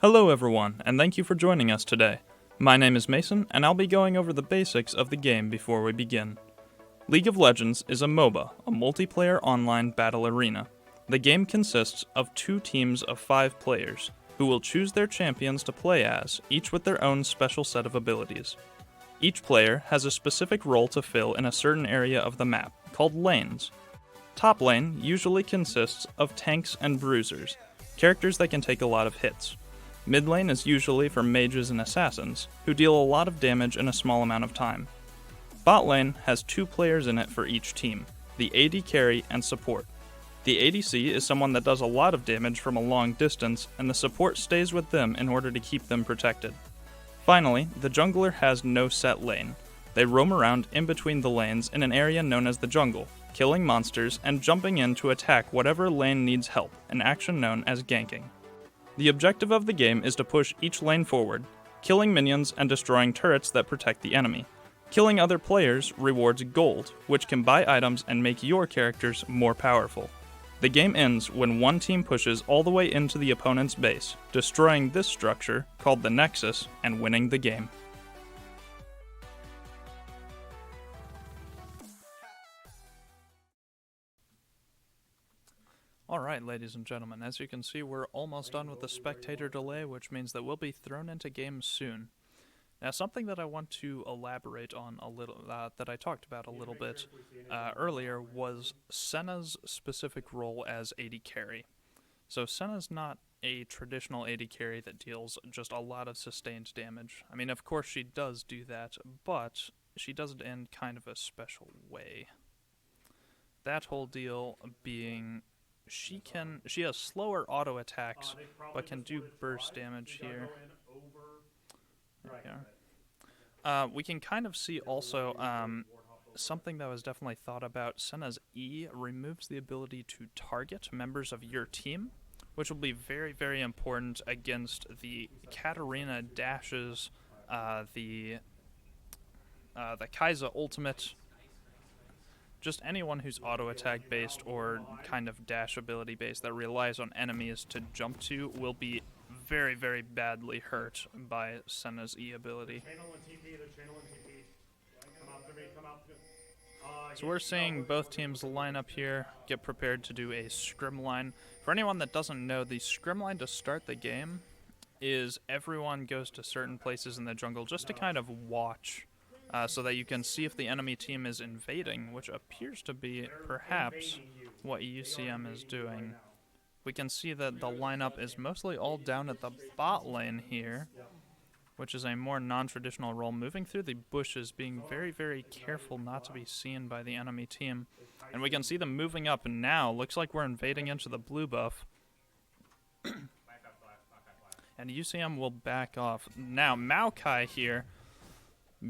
Hello everyone, and thank you for joining us today. My name is Mason, and I'll be going over the basics of the game before we begin. League of Legends is a MOBA, a multiplayer online battle arena. The game consists of 2 teams of 5 players, who will choose their champions to play as, each with their own special set of abilities. Each player has a specific role to fill in a certain area of the map, called lanes. Top lane usually consists of tanks and bruisers, characters that can take a lot of hits. Mid lane is usually for mages and assassins, who deal a lot of damage in a small amount of time. Bot lane has 2 players in it for each team, the AD carry and support. The ADC is someone that does a lot of damage from a long distance, and the support stays with them in order to keep them protected. Finally, the jungler has no set lane. They roam around in between the lanes in an area known as the jungle, killing monsters and jumping in to attack whatever lane needs help, an action known as ganking. The objective of the game is to push each lane forward, killing minions and destroying turrets that protect the enemy. Killing other players rewards gold, which can buy items and make your characters more powerful. The game ends when one team pushes all the way into the opponent's base, destroying this structure, called the Nexus, and winning the game. Alright, ladies and gentlemen, as you can see, we're almost done with the spectator delay, which means that we'll be thrown into games soon. Now, something that I want to elaborate on a little, that I talked about a little bit earlier, was Senna's specific role as AD carry. So Senna's not a traditional AD carry that deals just a lot of sustained damage. I mean, of course she does do that, but she does it in kind of a special way. That whole deal being, she has slower auto attacks, but can do burst damage here. We can kind of see also something that was definitely thought about. Senna's E removes the ability to target members of your team, which will be very, very important against the Katarina dashes, the Kai'Sa ultimate. Just anyone who's auto attack based or kind of dash ability based that relies on enemies to jump to will be very, very badly hurt by Senna's E ability. So we're seeing both teams line up here, get prepared to do a scrim line. For anyone that doesn't know, the scrim line to start the game is everyone goes to certain places in the jungle just to kind of watch, so that you can see if the enemy team is invading, which appears to be perhaps what UCM is doing. We can see that the lineup is mostly all down at the bot lane here, which is a more non-traditional role, moving through the bushes, being very, very careful not to be seen by the enemy team. And we can see them moving up now. Looks like we're invading into the blue buff. And UCM will back off. Now, Maokai here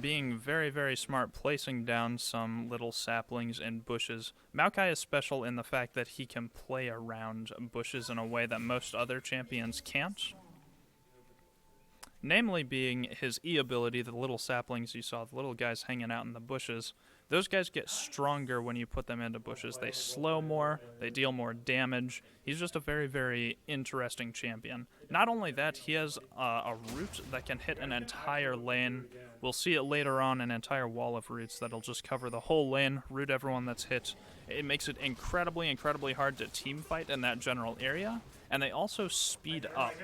being very, very smart, placing down some little saplings and bushes. Maokai is special in the fact that he can play around bushes in a way that most other champions can't. Namely being his E ability, the little saplings you saw, the little guys hanging out in the bushes. Those guys get stronger when you put them into bushes. They slow more, they deal more damage. He's just a very, very interesting champion. Not only that, he has a root that can hit an entire lane. We'll see it later on, an entire wall of roots that'll just cover the whole lane, root everyone that's hit. It makes it incredibly, incredibly hard to team fight in that general area. And they also speed up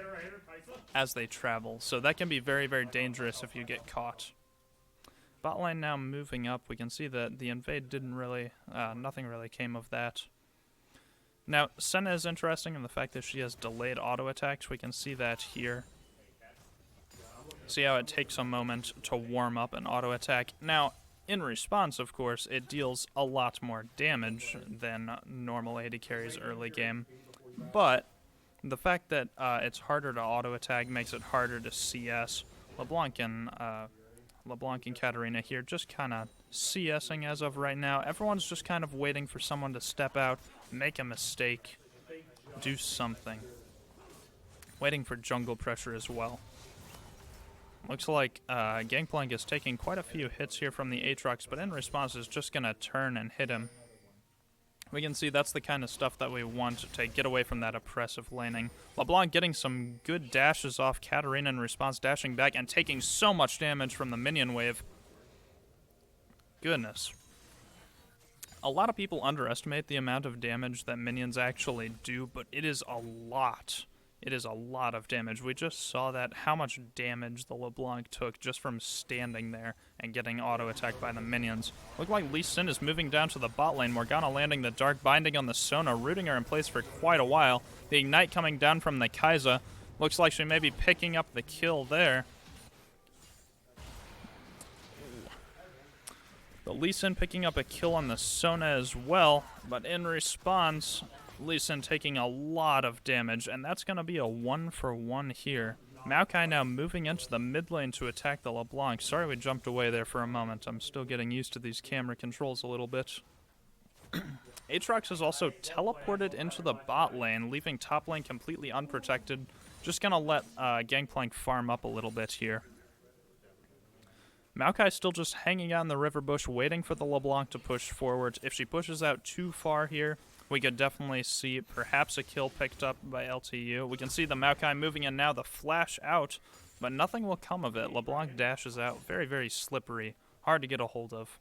as they travel, so that can be very, very dangerous if you get caught. Bot lane now moving up. We can see that the invade didn't really, nothing really came of that. Now, Senna is interesting in the fact that she has delayed auto attacks. We can see that here. See how it takes a moment to warm up an auto attack. Now, in response, of course, it deals a lot more damage than normal AD carries early game, but the fact that it's harder to auto-attack makes it harder to CS. LeBlanc and Katarina here just kind of CSing as of right now. Everyone's just kind of waiting for someone to step out, make a mistake, do something. Waiting for jungle pressure as well. Looks like Gangplank is taking quite a few hits here from the Aatrox, but in response is just going to turn and hit him. We can see that's the kind of stuff that we want to get away from that oppressive laning. LeBlanc getting some good dashes off Katarina in response, dashing back and taking so much damage from the minion wave. Goodness. A lot of people underestimate the amount of damage that minions actually do, but it is a lot. It is a lot of damage. We just saw that, how much damage the LeBlanc took just from standing there and getting auto-attacked by the minions. Look like Elysian is moving down to the bot lane. Morgana landing the Dark Binding on the Sona, rooting her in place for quite a while. The Ignite coming down from the Kai'Sa. Looks like she may be picking up the kill there. The Elysian picking up a kill on the Sona as well, but in response, Elysian taking a lot of damage, and that's going to be a 1-for-1 here. Maokai now moving into the mid lane to attack the LeBlanc. Sorry we jumped away there for a moment. I'm still getting used to these camera controls a little bit. Aatrox is also teleported into the bot lane, leaving top lane completely unprotected. Just going to let Gangplank farm up a little bit here. Maokai still just hanging out in the river bush, waiting for the LeBlanc to push forward. If she pushes out too far here, we could definitely see perhaps a kill picked up by LTU. We can see the Maokai moving in now, the flash out, but nothing will come of it. LeBlanc dashes out. Very, very slippery. Hard to get a hold of.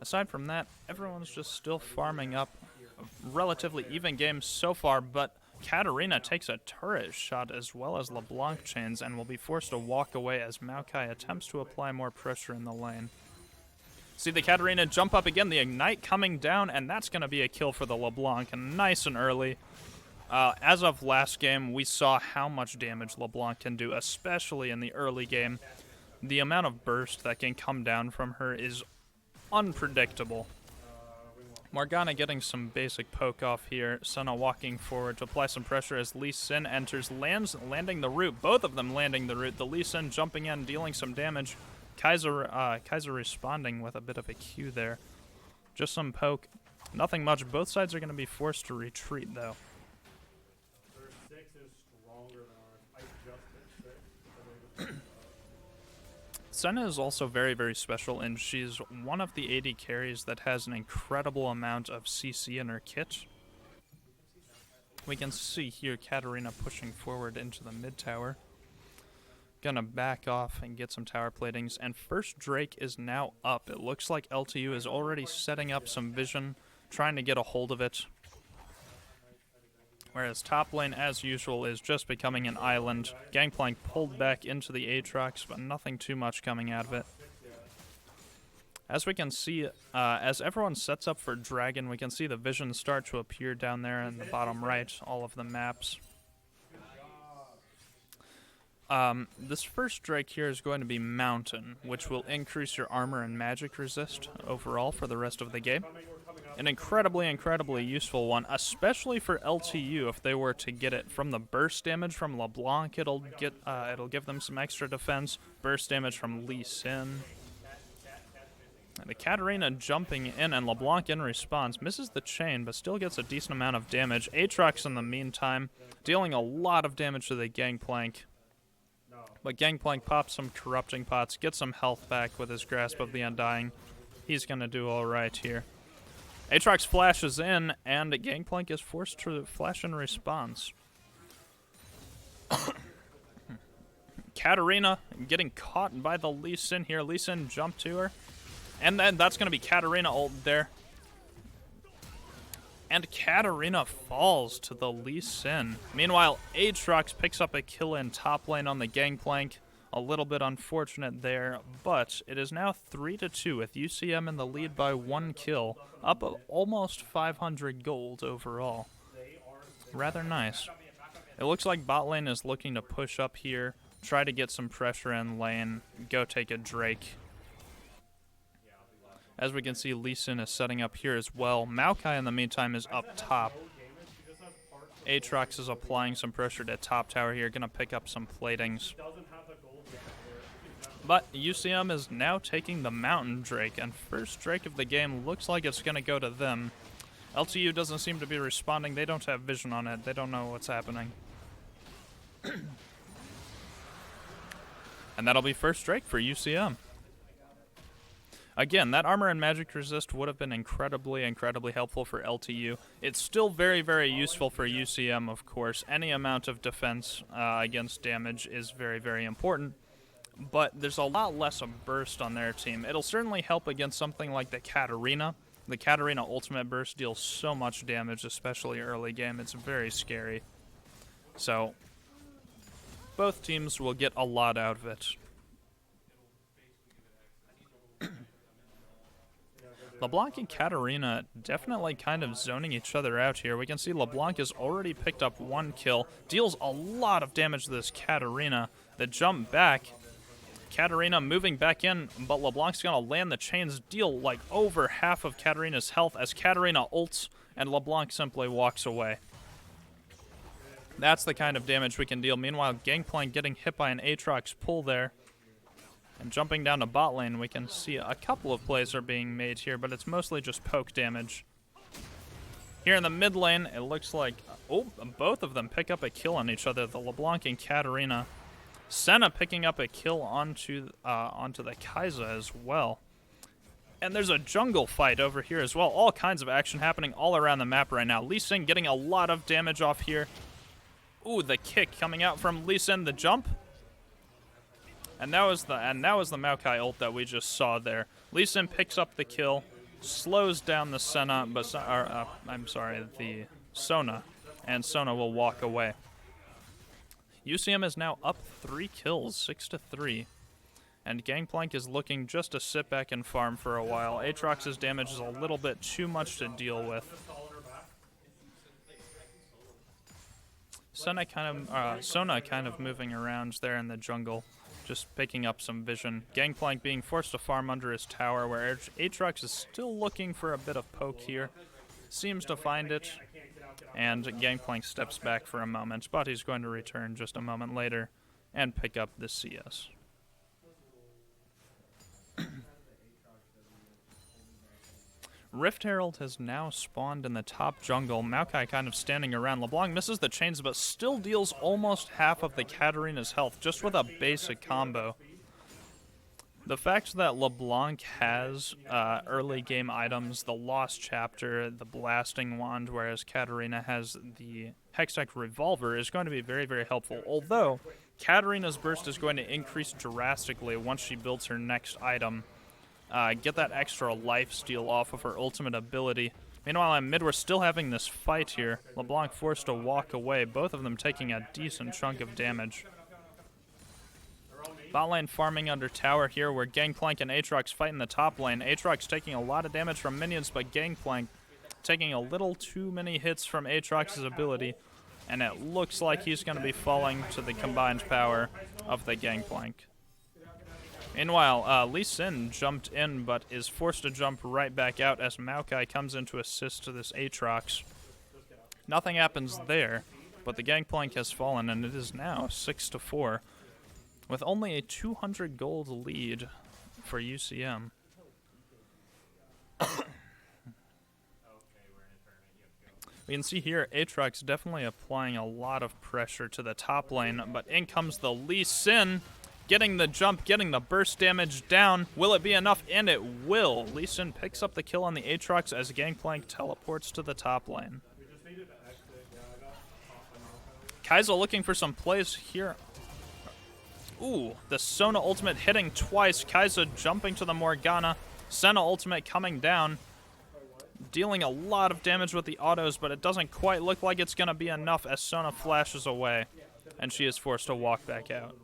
Aside from that, everyone's just still farming up. A relatively even game so far, but Katarina takes a turret shot as well as LeBlanc chains and will be forced to walk away as Maokai attempts to apply more pressure in the lane. See the Katarina jump up again, the Ignite coming down, and that's going to be a kill for the LeBlanc, and nice and early. As of last game, we saw how much damage LeBlanc can do, especially in the early game. The amount of burst that can come down from her is unpredictable. Morgana getting some basic poke off here. Senna walking forward to apply some pressure as Lee Sin enters, landing the root. Both of them landing the root. The Lee Sin jumping in, dealing some damage. Kai'Sa responding with a bit of a Q there. Just some poke. Nothing much. Both sides are going to be forced to retreat, though. Their 6 is stronger than ours. I just hit 6. Senna is also very, very special, and she's one of the AD carries that has an incredible amount of CC in her kit. We can see here Katarina pushing forward into the mid tower. Gonna back off and get some tower platings, and first Drake is now up. It looks like LTU is already setting up some vision, trying to get a hold of it. Whereas top lane, as usual, is just becoming an island. Gangplank pulled back into the Aatrox, but nothing too much coming out of it. As we can see, as everyone sets up for Dragon, we can see the visions start to appear down there in the bottom right, all of the maps. This first Drake here is going to be Mountain, which will increase your armor and magic resist overall for the rest of the game. An incredibly, incredibly useful one, especially for LTU. If they were to get it from the burst damage from LeBlanc, it'll give them some extra defense. Burst damage from Elysian. The Katarina jumping in, and LeBlanc in response misses the chain, but still gets a decent amount of damage. Aatrox in the meantime, dealing a lot of damage to the Gangplank. But Gangplank pops some corrupting pots, gets some health back with his Grasp of the Undying. He's gonna do alright here. Aatrox flashes in, and Gangplank is forced to flash in response. Katarina getting caught by the Lee Sin here. Lee Sin jumped to her. And then that's going to be Katarina ult there. And Katarina falls to the Lee Sin. Meanwhile, Aatrox picks up a kill in top lane on the Gangplank. A little bit unfortunate there, but it is now 3-2 with UCM in the lead by 1 kill, up almost 500 gold overall. Rather nice. It looks like bot lane is looking to push up here, try to get some pressure in lane, go take a Drake. As we can see, Lee Sin is setting up here as well. Maokai in the meantime is up top. Aatrox is applying some pressure to top tower here, gonna pick up some platings. But UCM is now taking the Mountain Drake, and first Drake of the game looks like it's gonna go to them. LTU doesn't seem to be responding. They don't have vision on it. They don't know what's happening. And that'll be first Drake for UCM. Again, that armor and magic resist would have been incredibly, incredibly helpful for LTU. It's still very, very useful for UCM, of course. Any amount of defense against damage is very, very important. But there's a lot less of burst on their team. It'll certainly help against something like the Katarina. The Katarina ultimate burst deals so much damage, especially early game. It's very scary. So, both teams will get a lot out of it. LeBlanc and Katarina definitely kind of zoning each other out here. We can see LeBlanc has already picked up 1 kill, deals a lot of damage to this Katarina. The jump back, Katarina moving back in, but LeBlanc's gonna land the chains, deal like over half of Katarina's health as Katarina ults, and LeBlanc simply walks away. That's the kind of damage we can deal. Meanwhile, Gangplank getting hit by an Aatrox pull there. And jumping down to bot lane, we can see a couple of plays are being made here, but it's mostly just poke damage. Here in the mid lane, it looks like both of them pick up a kill on each other, the LeBlanc and Katarina. Senna picking up a kill onto the Kai'Sa as well. And there's a jungle fight over here as well. All kinds of action happening all around the map right now. Lee Sin getting a lot of damage off here. Ooh, the kick coming out from Lee Sin, the jump. And that was the Maokai ult that we just saw there. Lee Sin picks up the kill, slows down the Senna, but the Sona, and Sona will walk away. UCM is now up 3 kills, 6-3, and Gangplank is looking just to sit back and farm for a while. Aatrox's damage is a little bit too much to deal with. Sona kind of moving around there in the jungle, just picking up some vision. Gangplank being forced to farm under his tower, where Aatrox is still looking for a bit of poke here. Seems to find it, and Gangplank steps back for a moment, but he's going to return just a moment later and pick up the CS. Rift Herald has now spawned in the top jungle. Maokai kind of standing around. LeBlanc misses the chains, but still deals almost half of the Katarina's health just with a basic combo. The fact that LeBlanc has early game items, the Lost Chapter, the Blasting Wand, whereas Katarina has the Hextech Revolver, is going to be very, very helpful. Although, Katarina's burst is going to increase drastically once she builds her next item. Get that extra life steal off of her ultimate ability. Meanwhile, in mid, we're still having this fight here. LeBlanc forced to walk away, both of them taking a decent chunk of damage. Bot lane farming under tower here, where Gangplank and Aatrox fight in the top lane. Aatrox taking a lot of damage from minions, but Gangplank taking a little too many hits from Aatrox's ability. And it looks like he's going to be falling to the combined power of the Gangplank. Meanwhile, Lee Sin jumped in, but is forced to jump right back out as Maokai comes in to assist to this Aatrox. Nothing happens there, but the Gangplank has fallen, and it is now 6-4, with only a 200 gold lead for UCM. We can see here, Aatrox definitely applying a lot of pressure to the top lane, but in comes the Lee Sin, getting the jump, getting the burst damage down. Will it be enough? And it will. Lee Sin picks up the kill on the Aatrox as Gangplank teleports to the top lane. Kai'Sa looking for some plays here. Ooh, the Sona ultimate hitting twice. Kai'Sa jumping to the Morgana. Senna ultimate coming down. Dealing a lot of damage with the autos, but it doesn't quite look like it's going to be enough as Sona flashes away. And she is forced to walk back out.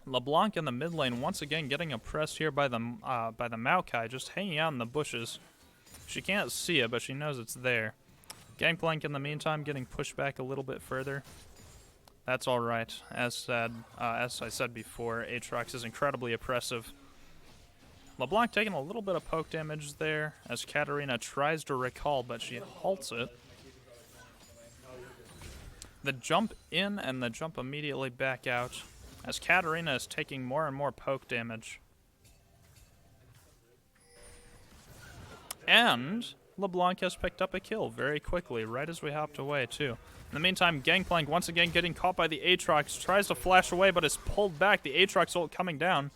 LeBlanc in the mid lane once again getting oppressed here by the Maokai, just hanging out in the bushes. She can't see it, but she knows it's there. Gangplank in the meantime getting pushed back a little bit further. That's all right. As I said before, Aatrox is incredibly oppressive. LeBlanc taking a little bit of poke damage there as Katarina tries to recall, but she halts it. The jump in and the jump immediately back out as Katarina is taking more and more poke damage. And LeBlanc has picked up a kill very quickly, right as we hopped away, too. In the meantime, Gangplank once again getting caught by the Aatrox, tries to flash away, but is pulled back. The Aatrox ult coming down.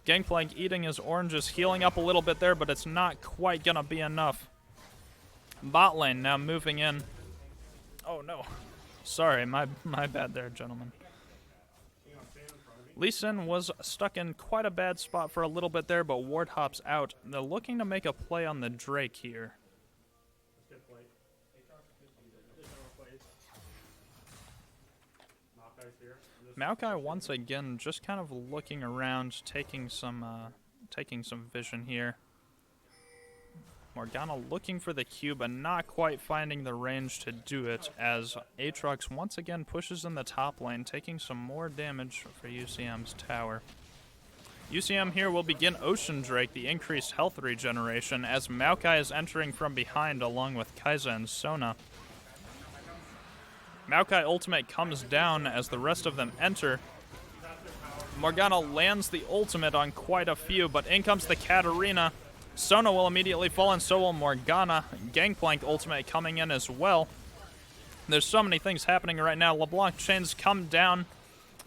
Gangplank eating his oranges, healing up a little bit there, but it's not quite gonna be enough. Bot lane now moving in. Oh, no. Sorry, my bad there, gentlemen. Lee Sin was stuck in quite a bad spot for a little bit there, but ward hops out. They're looking to make a play on the Drake here. Maokai once again just kind of looking around, taking some vision here. Morgana looking for the Q, but not quite finding the range to do it as Aatrox once again pushes in the top lane, taking some more damage for UCM's tower. UCM here will begin Ocean Drake, the increased health regeneration, as Maokai is entering from behind along with Kai'Sa and Sona. Maokai ultimate comes down as the rest of them enter. Morgana lands the ultimate on quite a few, but in comes the Katarina. Sona will immediately fall, and so will Morgana. Gangplank ultimate coming in as well. There's so many things happening right now. LeBlanc chains come down.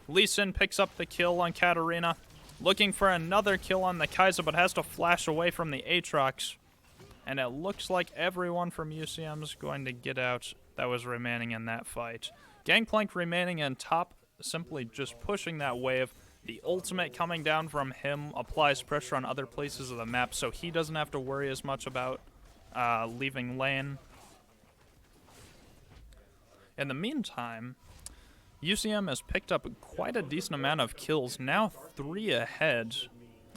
Lee Sin picks up the kill on Katarina. Looking for another kill on the Kai'Sa, but has to flash away from the Aatrox. And it looks like everyone from UCM is going to get out that was remaining in that fight. Gangplank remaining in top, simply just pushing that wave. The ultimate coming down from him applies pressure on other places of the map, so he doesn't have to worry as much about leaving lane. In the meantime, UCM has picked up quite a decent amount of kills, now 3 ahead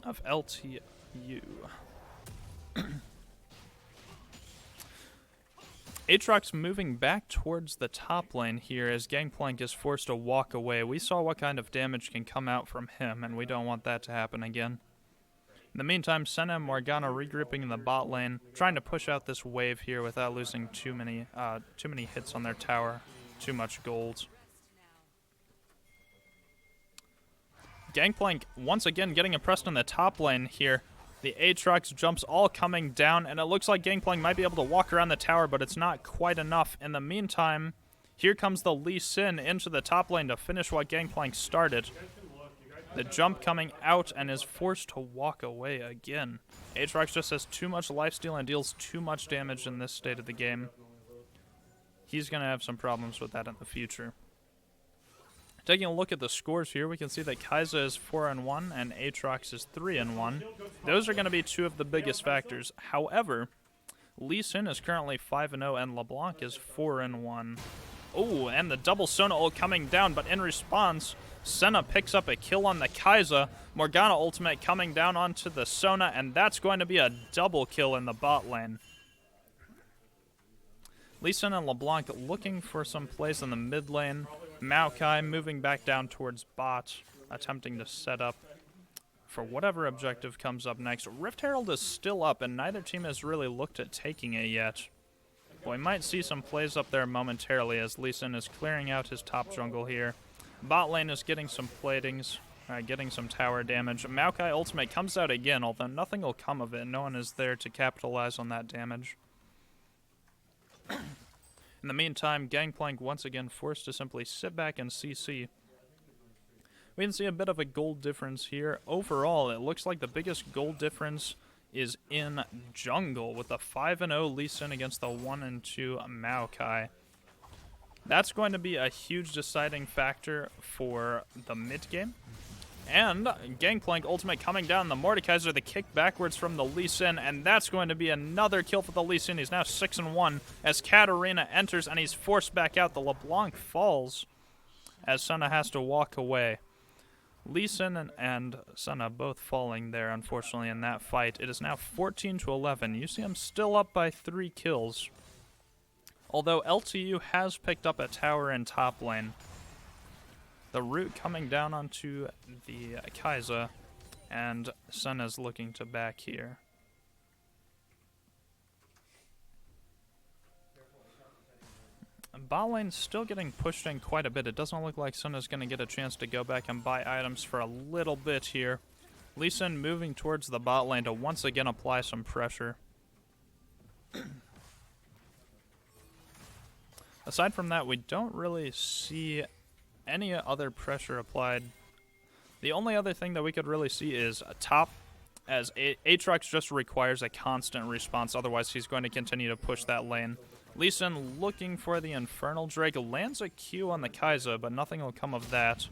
of LTU. Aatrox moving back towards the top lane here as Gangplank is forced to walk away. We saw what kind of damage can come out from him, and we don't want that to happen again. In the meantime, Senna and Morgana regrouping in the bot lane, trying to push out this wave here without losing too many hits on their tower, too much gold. Gangplank once again getting oppressed in the top lane here. The Aatrox jumps all coming down, and it looks like Gangplank might be able to walk around the tower, but it's not quite enough. In the meantime, here comes the Lee Sin into the top lane to finish what Gangplank started. The jump coming out and is forced to walk away again. Aatrox just has too much lifesteal and deals too much damage in this state of the game. He's going to have some problems with that in the future. Taking a look at the scores here, we can see that Kai'Sa is 4-1 and Aatrox is 3-1. Those are going to be two of the biggest factors. However, Lee Sin is currently 5-0 and LeBlanc is 4-1. Oh, and the double Sona ult coming down, but in response, Senna picks up a kill on the Kai'Sa. Morgana ultimate coming down onto the Sona, and that's going to be a double kill in the bot lane. Elysian and LeBlanc looking for some plays in the mid lane. Maokai moving back down towards bot, attempting to set up for whatever objective comes up next. Rift Herald is still up, and neither team has really looked at taking it yet. But we might see some plays up there momentarily as Elysian is clearing out his top jungle here. Bot lane is getting some platings, getting some tower damage. Maokai ultimate comes out again, although nothing will come of it. No one is there to capitalize on that damage. In the meantime, Gangplank once again forced to simply sit back and CC. We can see a bit of a gold difference here. Overall, it looks like the biggest gold difference is in jungle, with the 5-0 Elysian against the 1-2 Maokai. That's going to be a huge deciding factor for the mid game. And Gangplank ultimate coming down, the Mordekaiser, the kick backwards from the Elysian, and that's going to be another kill for the Elysian. He's now 6-1 as Katarina enters and he's forced back out. The LeBlanc falls as Senna has to walk away. Elysian and Senna both falling there, unfortunately, in that fight. It is now 14-11. UCM still up by 3 kills. Although LTU has picked up a tower in top lane. The root coming down onto the Kai'Sa, and Senna's looking to back here. Bot lane's still getting pushed in quite a bit. It doesn't look like Senna's going to get a chance to go back and buy items for a little bit here. Elysian moving towards the bot lane to once again apply some pressure. Aside from that, we don't really see any other pressure applied. The only other thing that we could really see is a top, as Aatrox just requires a constant response, otherwise he's going to continue to push that lane. Elysian looking for the Infernal Drake, lands a Q on the Kai'Sa, but nothing will come of that.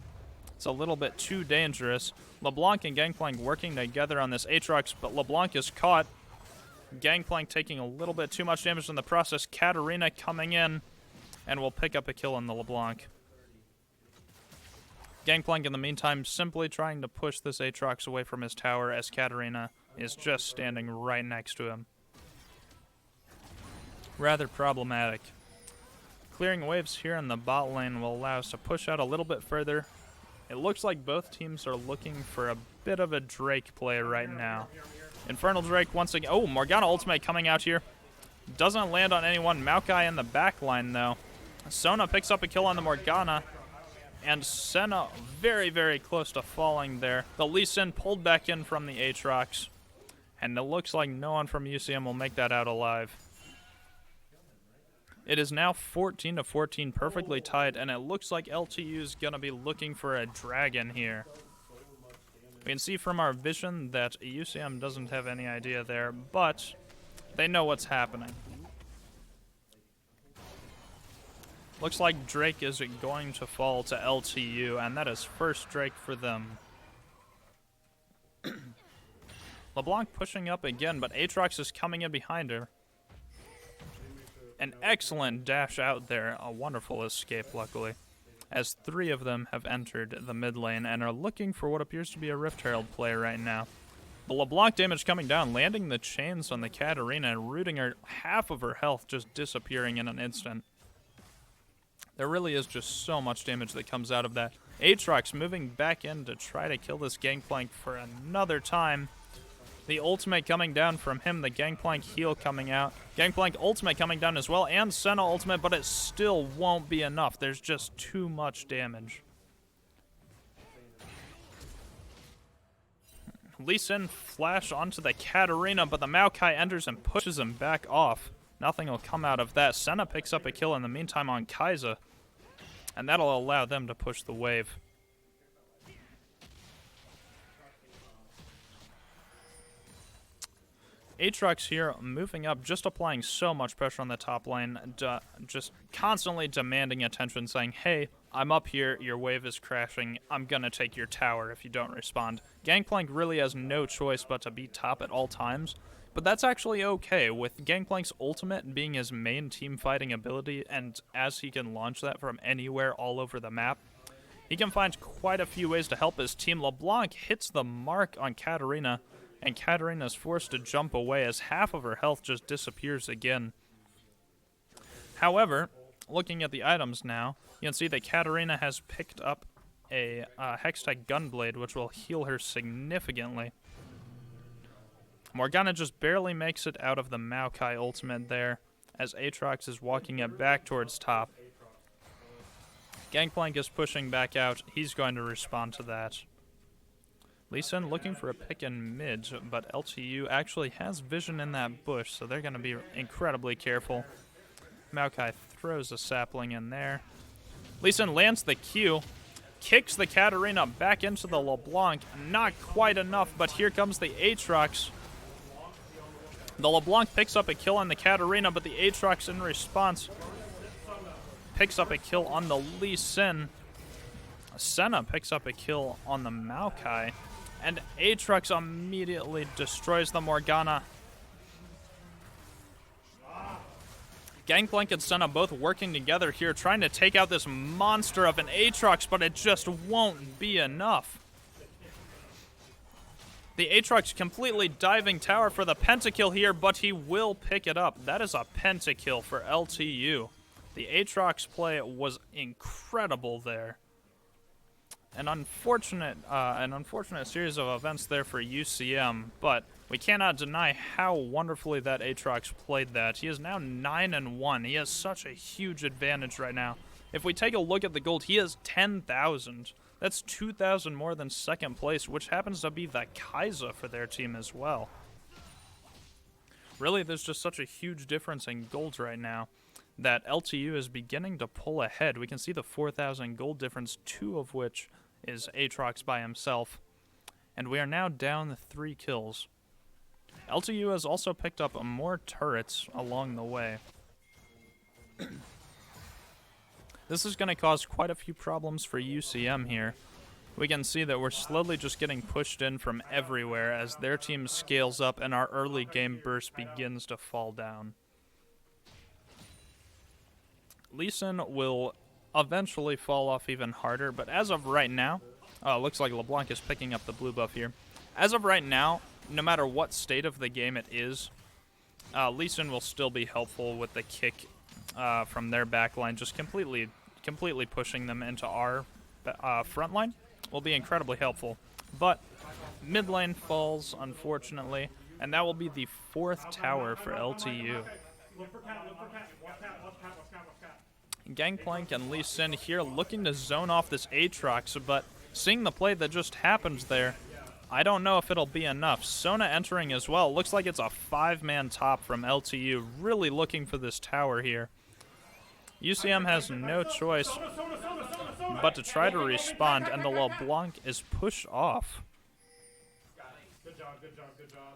It's a little bit too dangerous. LeBlanc and Gangplank working together on this Aatrox, but LeBlanc is caught. Gangplank taking a little bit too much damage in the process. Katarina coming in, and will pick up a kill on the LeBlanc. Gangplank, in the meantime, simply trying to push this Aatrox away from his tower as Katarina is just standing right next to him. Rather problematic. Clearing waves here in the bot lane will allow us to push out a little bit further. It looks like both teams are looking for a bit of a Drake play right now. Infernal Drake once again. Oh, Morgana ultimate coming out here. Doesn't land on anyone. Maokai in the back line, though. Sona picks up a kill on the Morgana. And Senna very, very close to falling there. The Elysian pulled back in from the Aatrox. And it looks like no one from UCM will make that out alive. It is now 14-14, perfectly tied, and it looks like LTU is going to be looking for a dragon here. We can see from our vision that UCM doesn't have any idea there, but they know what's happening. Looks like Drake is going to fall to LTU, and that is first Drake for them. LeBlanc pushing up again, but Aatrox is coming in behind her. An excellent dash out there, a wonderful escape, luckily, as 3 of them have entered the mid lane and are looking for what appears to be a Rift Herald play right now. The LeBlanc damage coming down, landing the chains on the Katarina and rooting her half of her health, just disappearing in an instant. There really is just so much damage that comes out of that. Aatrox moving back in to try to kill this Gangplank for another time. The ultimate coming down from him, the Gangplank heal coming out. Gangplank ultimate coming down as well, and Senna ultimate, but it still won't be enough. There's just too much damage. Elysian flash onto the Katarina, but the Maokai enters and pushes him back off. Nothing will come out of that. Senna picks up a kill in the meantime on Kai'Sa, and that'll allow them to push the wave. Aatrox here moving up, just applying so much pressure on the top lane, just constantly demanding attention, saying, hey, I'm up here, your wave is crashing, I'm gonna take your tower if you don't respond. Gangplank really has no choice but to be top at all times, but that's actually okay, with Gangplank's ultimate being his main team fighting ability, and as he can launch that from anywhere all over the map, he can find quite a few ways to help his team. LeBlanc hits the mark on Katarina, and Katarina is forced to jump away as half of her health just disappears again. However, looking at the items now, you can see that Katarina has picked up a Hextech Gunblade, which will heal her significantly. Morgana just barely makes it out of the Maokai ultimate there, as Aatrox is walking it back towards top. Gangplank is pushing back out. He's going to respond to that. Elysian looking for a pick in mid, but LTU actually has vision in that bush, so they're going to be incredibly careful. Maokai throws a sapling in there. Elysian lands the Q, kicks the Katarina back into the LeBlanc. Not quite enough, but here comes the Aatrox. The LeBlanc picks up a kill on the Katarina, but the Aatrox in response picks up a kill on the Lee Sin. Senna picks up a kill on the Maokai, and Aatrox immediately destroys the Morgana. Gangplank and Senna both working together here, trying to take out this monster of an Aatrox, but it just won't be enough. The Aatrox completely diving tower for the pentakill here, but he will pick it up. That is a pentakill for LTU. The Aatrox play was incredible there. An unfortunate series of events there for UCM, but we cannot deny how wonderfully that Aatrox played that. He is now 9-1. He has such a huge advantage right now. If we take a look at the gold, he has 10,000. That's 2,000 more than second place, which happens to be the Kaiser for their team as well. Really, there's just such a huge difference in gold right now that LTU is beginning to pull ahead. We can see the 4,000 gold difference, 2 of which is Aatrox by himself. And we are now down 3 kills. LTU has also picked up more turrets along the way. This is going to cause quite a few problems for UCM here. We can see that we're slowly just getting pushed in from everywhere as their team scales up and our early game burst begins to fall down. Elysian will eventually fall off even harder, but as of right now, looks like LeBlanc is picking up the blue buff here. As of right now, no matter what state of the game it is, Elysian will still be helpful with the kick from their backline, just completely pushing them into our front line will be incredibly helpful. But mid lane falls, unfortunately, and that will be the 4th tower for LTU. Gangplank and Lee Sin here looking to zone off this Aatrox, but seeing the play that just happened there, I don't know if it'll be enough. Sona entering as well. Looks like it's a 5-man top from LTU, really looking for this tower here. UCM has no choice but to try to respond, and the LeBlanc is pushed off. Good job, good job, good job.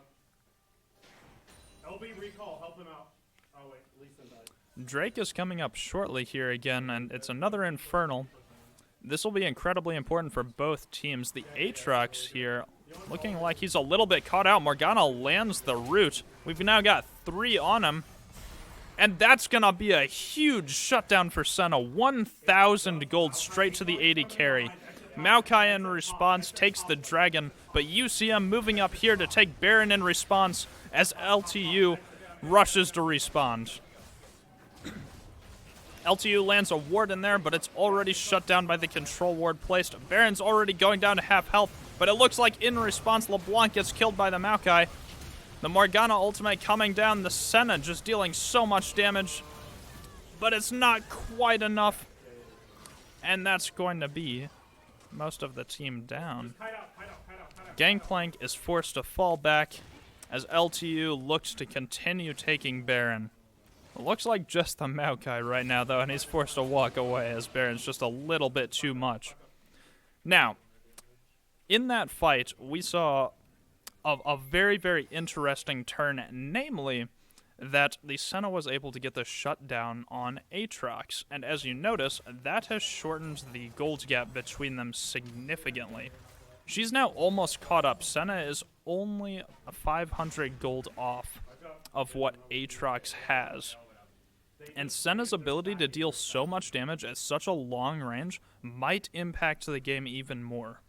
LB recall, help him out. Oh wait, Elysian died. Drake is coming up shortly here again, and it's another Infernal. This will be incredibly important for both teams. The Aatrox here looking like he's a little bit caught out. Morgana lands the root. We've now got 3 on him. And that's going to be a huge shutdown for Senna. 1,000 gold straight to the 80 carry. Maokai in response takes the dragon, but UCM moving up here to take Baron in response as LTU rushes to respond. LTU lands a ward in there, but it's already shut down by the control ward placed. Baron's already going down to half health, but it looks like in response LeBlanc gets killed by the Maokai. The Morgana ultimate coming down, the Senna just dealing so much damage, but it's not quite enough, and that's going to be most of the team down. Gangplank is forced to fall back as LTU looks to continue taking Baron. It looks like just the Maokai right now, though, and he's forced to walk away as Baron's just a little bit too much. Now, in that fight, we saw a very, very interesting turn, namely that the Senna was able to get the shutdown on Aatrox, and as you notice, that has shortened the gold gap between them significantly. She's now almost caught up. Senna is only 500 gold off of what Aatrox has. And Senna's ability to deal so much damage at such a long range might impact the game even more.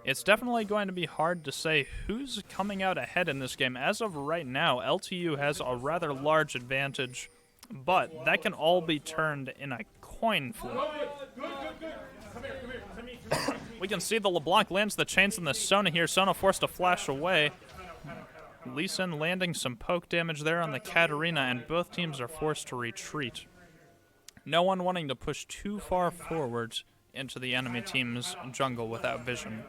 It's definitely going to be hard to say who's coming out ahead in this game. As of right now, LTU has a rather large advantage But that can all be turned in a coin flip. Good. Come here. To me. We can see the LeBlanc lands the chains in the Sona here. Sona forced to flash away. Elysian landing some poke damage there on the Katarina, and both teams are forced to retreat. No one wanting to push too far forward into the enemy team's jungle without vision.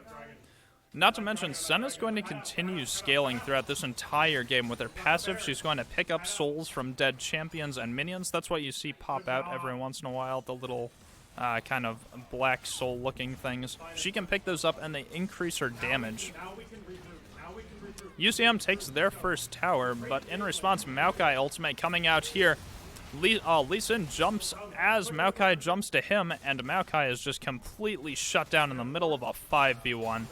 Not to mention, Senna's going to continue scaling throughout this entire game with her passive. She's going to pick up souls from dead champions and minions. That's what you see pop out every once in a while, the little kind of black soul-looking things. She can pick those up, and they increase her damage. UCM takes their first tower, but in response, Maokai ultimate coming out here. Elysian jumps as Maokai jumps to him, and Maokai is just completely shut down in the middle of a 5v1.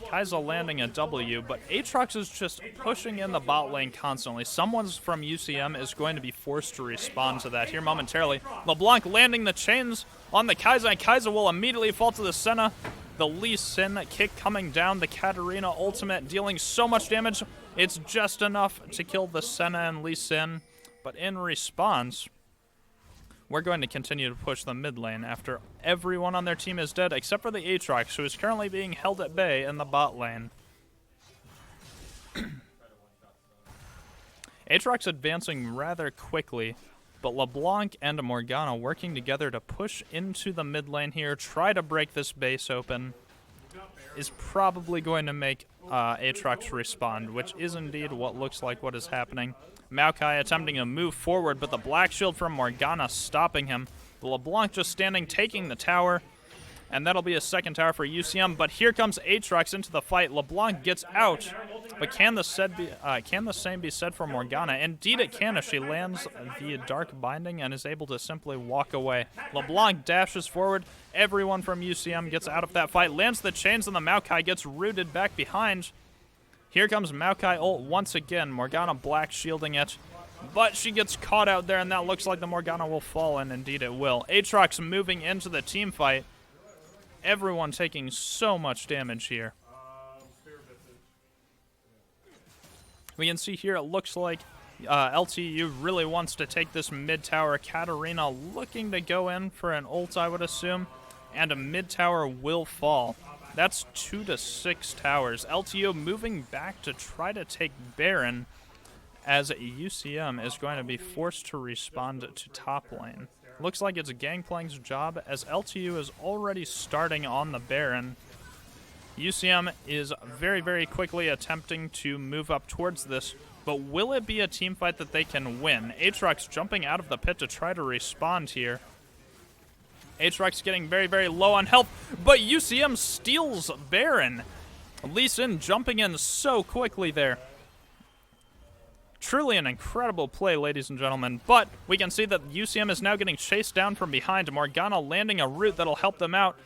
Kai'Sa landing a W, but Aatrox is just pushing in the bot lane constantly. Someone from UCM is going to be forced to respond to that here momentarily. LeBlanc landing the chains on the Kai'Sa, and Kai'Sa will immediately fall to the Senna. The Lee Sin kick coming down, the Katarina ultimate dealing so much damage. It's just enough to kill the Senna and Lee Sin. But in response, we're going to continue to push the mid lane after everyone on their team is dead except for the Aatrox, who is currently being held at bay in the bot lane. Aatrox advancing rather quickly, but LeBlanc and Morgana working together to push into the mid lane here, try to break this base open, is probably going to make Aatrox respond, which is indeed what looks like what is happening. Maokai attempting to move forward, but the black shield from Morgana stopping him. The LeBlanc just standing, taking the tower, and that'll be a second tower for UCM. But here comes Aatrox into the fight. LeBlanc gets out, but can the same be said for Morgana? Indeed it can if she lands the Dark Binding and is able to simply walk away. LeBlanc dashes forward. Everyone from UCM gets out of that fight, lands the chains, and the Maokai gets rooted back behind. Here comes Maokai ult once again. Morgana black shielding it, but she gets caught out there, and that looks like the Morgana will fall, and indeed it will. Aatrox moving into the team fight. Everyone taking so much damage here. We can see here it looks like LTU really wants to take this mid tower. Katarina looking to go in for an ult, I would assume, and a mid tower will fall. That's 2 to 6 towers. LTU moving back to try to take Baron, as UCM is going to be forced to respond to top lane. Looks like it's Gangplank's job, as LTU is already starting on the Baron. UCM is very, very quickly attempting to move up towards this, but will it be a team fight that they can win? Aatrox jumping out of the pit to try to respond here. Aatrox getting very, very low on health, but UCM steals Baron. Lee Sin jumping in so quickly there. Truly an incredible play, ladies and gentlemen, but we can see that UCM is now getting chased down from behind. Morgana landing a root that'll help them out.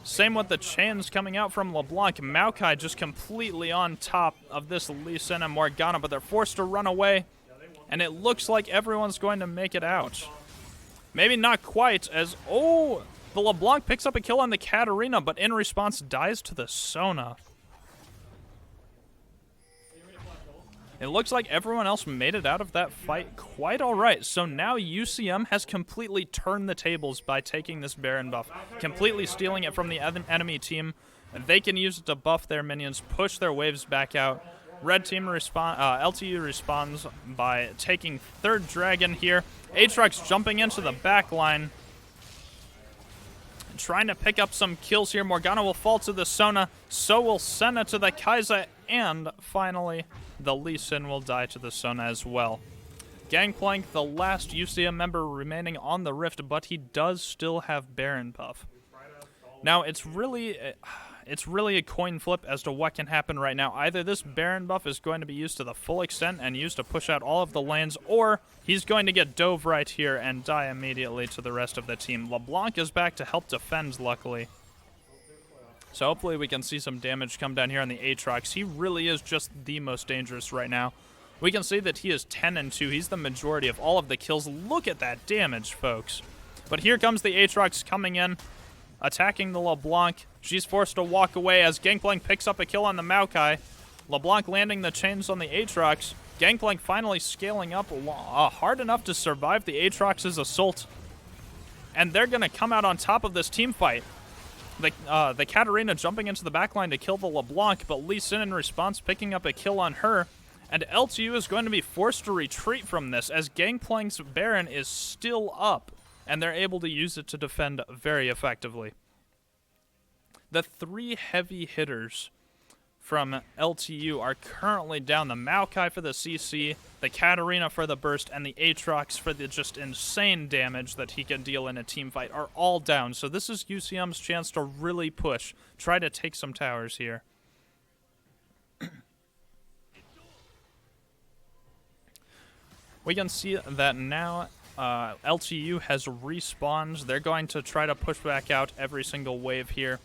Same with the chains coming out from LeBlanc. Maokai just completely on top of this Lee Sin and Morgana, but they're forced to run away, and it looks like everyone's going to make it out. Maybe not quite, as, the LeBlanc picks up a kill on the Katarina, but in response dies to the Sona. It looks like everyone else made it out of that fight quite all right. So now UCM has completely turned the tables by taking this Baron buff, completely stealing it from the enemy team. They can use it to buff their minions, push their waves back out. Red team LTU responds by taking third dragon here. Aatrox jumping into the back line, trying to pick up some kills here. Morgana will fall to the Sona, so will Senna to the Kai'Sa, and finally the Lee Sin will die to the Sona as well. Gangplank, the last UCM member remaining on the Rift, but he does still have Baron buff. Now it's really a coin flip as to what can happen right now. Either this Baron buff is going to be used to the full extent and used to push out all of the lanes, or he's going to get dove right here and die immediately to the rest of the team. LeBlanc is back to help defend, luckily. So hopefully we can see some damage come down here on the Aatrox. He really is just the most dangerous right now. We can see that he is 10-2. He's the majority of all of the kills. Look at that damage, folks. But here comes the Aatrox coming in, attacking the LeBlanc. She's forced to walk away as Gangplank picks up a kill on the Maokai. LeBlanc landing the chains on the Aatrox. Gangplank finally scaling up hard enough to survive the Aatrox's assault. And they're going to come out on top of this team fight. The Katarina jumping into the backline to kill the LeBlanc, but Lee Sin in response picking up a kill on her. And LTU is going to be forced to retreat from this as Gangplank's Baron is still up, and they're able to use it to defend very effectively. The 3 heavy hitters from LTU are currently down. The Maokai for the CC, the Katarina for the burst, and the Aatrox for the just insane damage that he can deal in a team fight are all down. So this is UCM's chance to really push, try to take some towers here. We can see that now LTU has respawned. They're going to try to push back out every single wave here,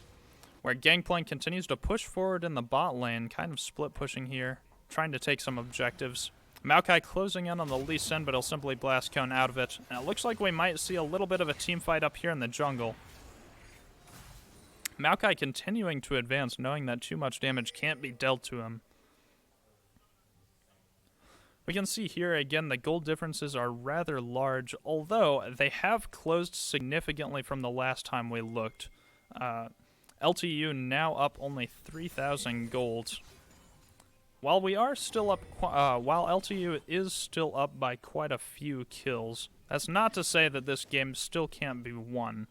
where Gangplank continues to push forward in the bot lane, kind of split pushing here, trying to take some objectives. Maokai closing in on the Lee Sin, but he'll simply blast cone out of it. And it looks like we might see a little bit of a team fight up here in the jungle. Maokai continuing to advance, knowing that too much damage can't be dealt to him. We can see here again the gold differences are rather large, although they have closed significantly from the last time we looked. LTU now up only 3,000 gold. While we are still up, while LTU is still up by quite a few kills, that's not to say that this game still can't be won.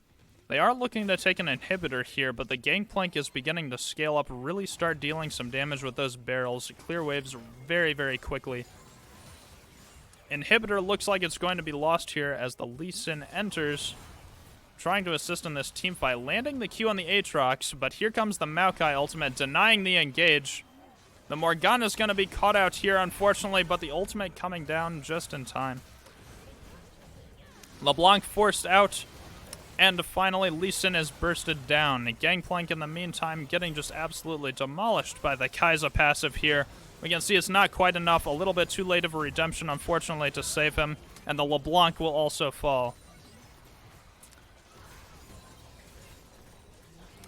They are looking to take an inhibitor here, but the Gangplank is beginning to scale up, really start dealing some damage with those barrels, clear waves very, very quickly. Inhibitor looks like it's going to be lost here as the Lee Sin enters, trying to assist in this team fight, landing the Q on the Aatrox, but here comes the Maokai ultimate, denying the engage. The Morgana's going to be caught out here, unfortunately, but the ultimate coming down just in time. LeBlanc forced out, and finally Lee Sin is bursted down. Gangplank in the meantime getting just absolutely demolished by the Kai'Sa passive here. We can see it's not quite enough, a little bit too late of a redemption, unfortunately, to save him, and the LeBlanc will also fall.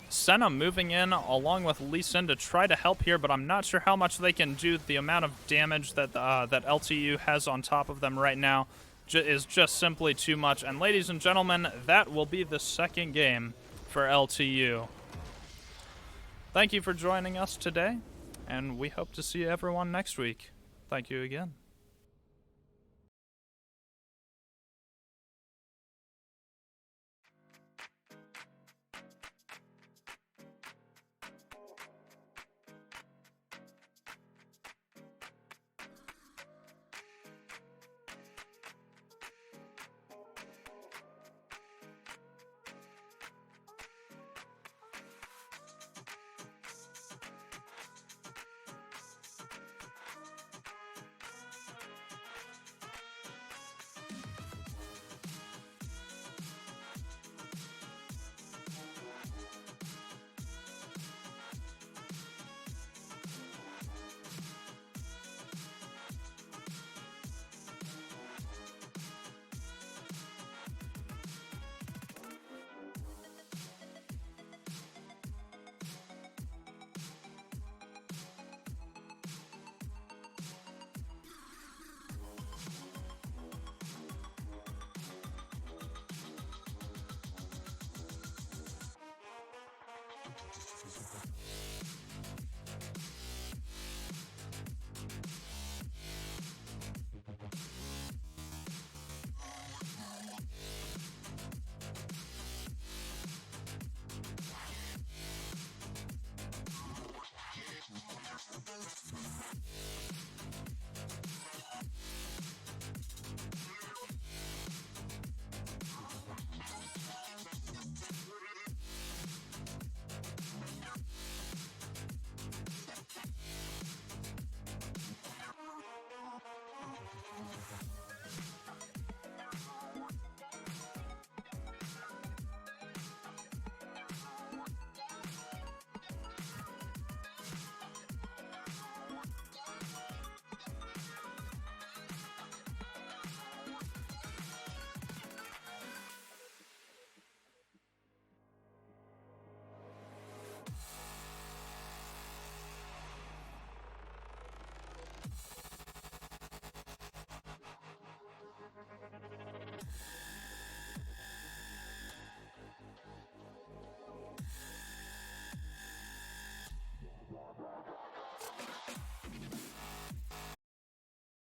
Senna moving in along with Lee Sin to try to help here, but I'm not sure how much they can do. The amount of damage that that LTU has on top of them right now is just simply too much. And ladies and gentlemen, that will be the second game for LTU. Thank you for joining us today, and we hope to see everyone next week. Thank you again.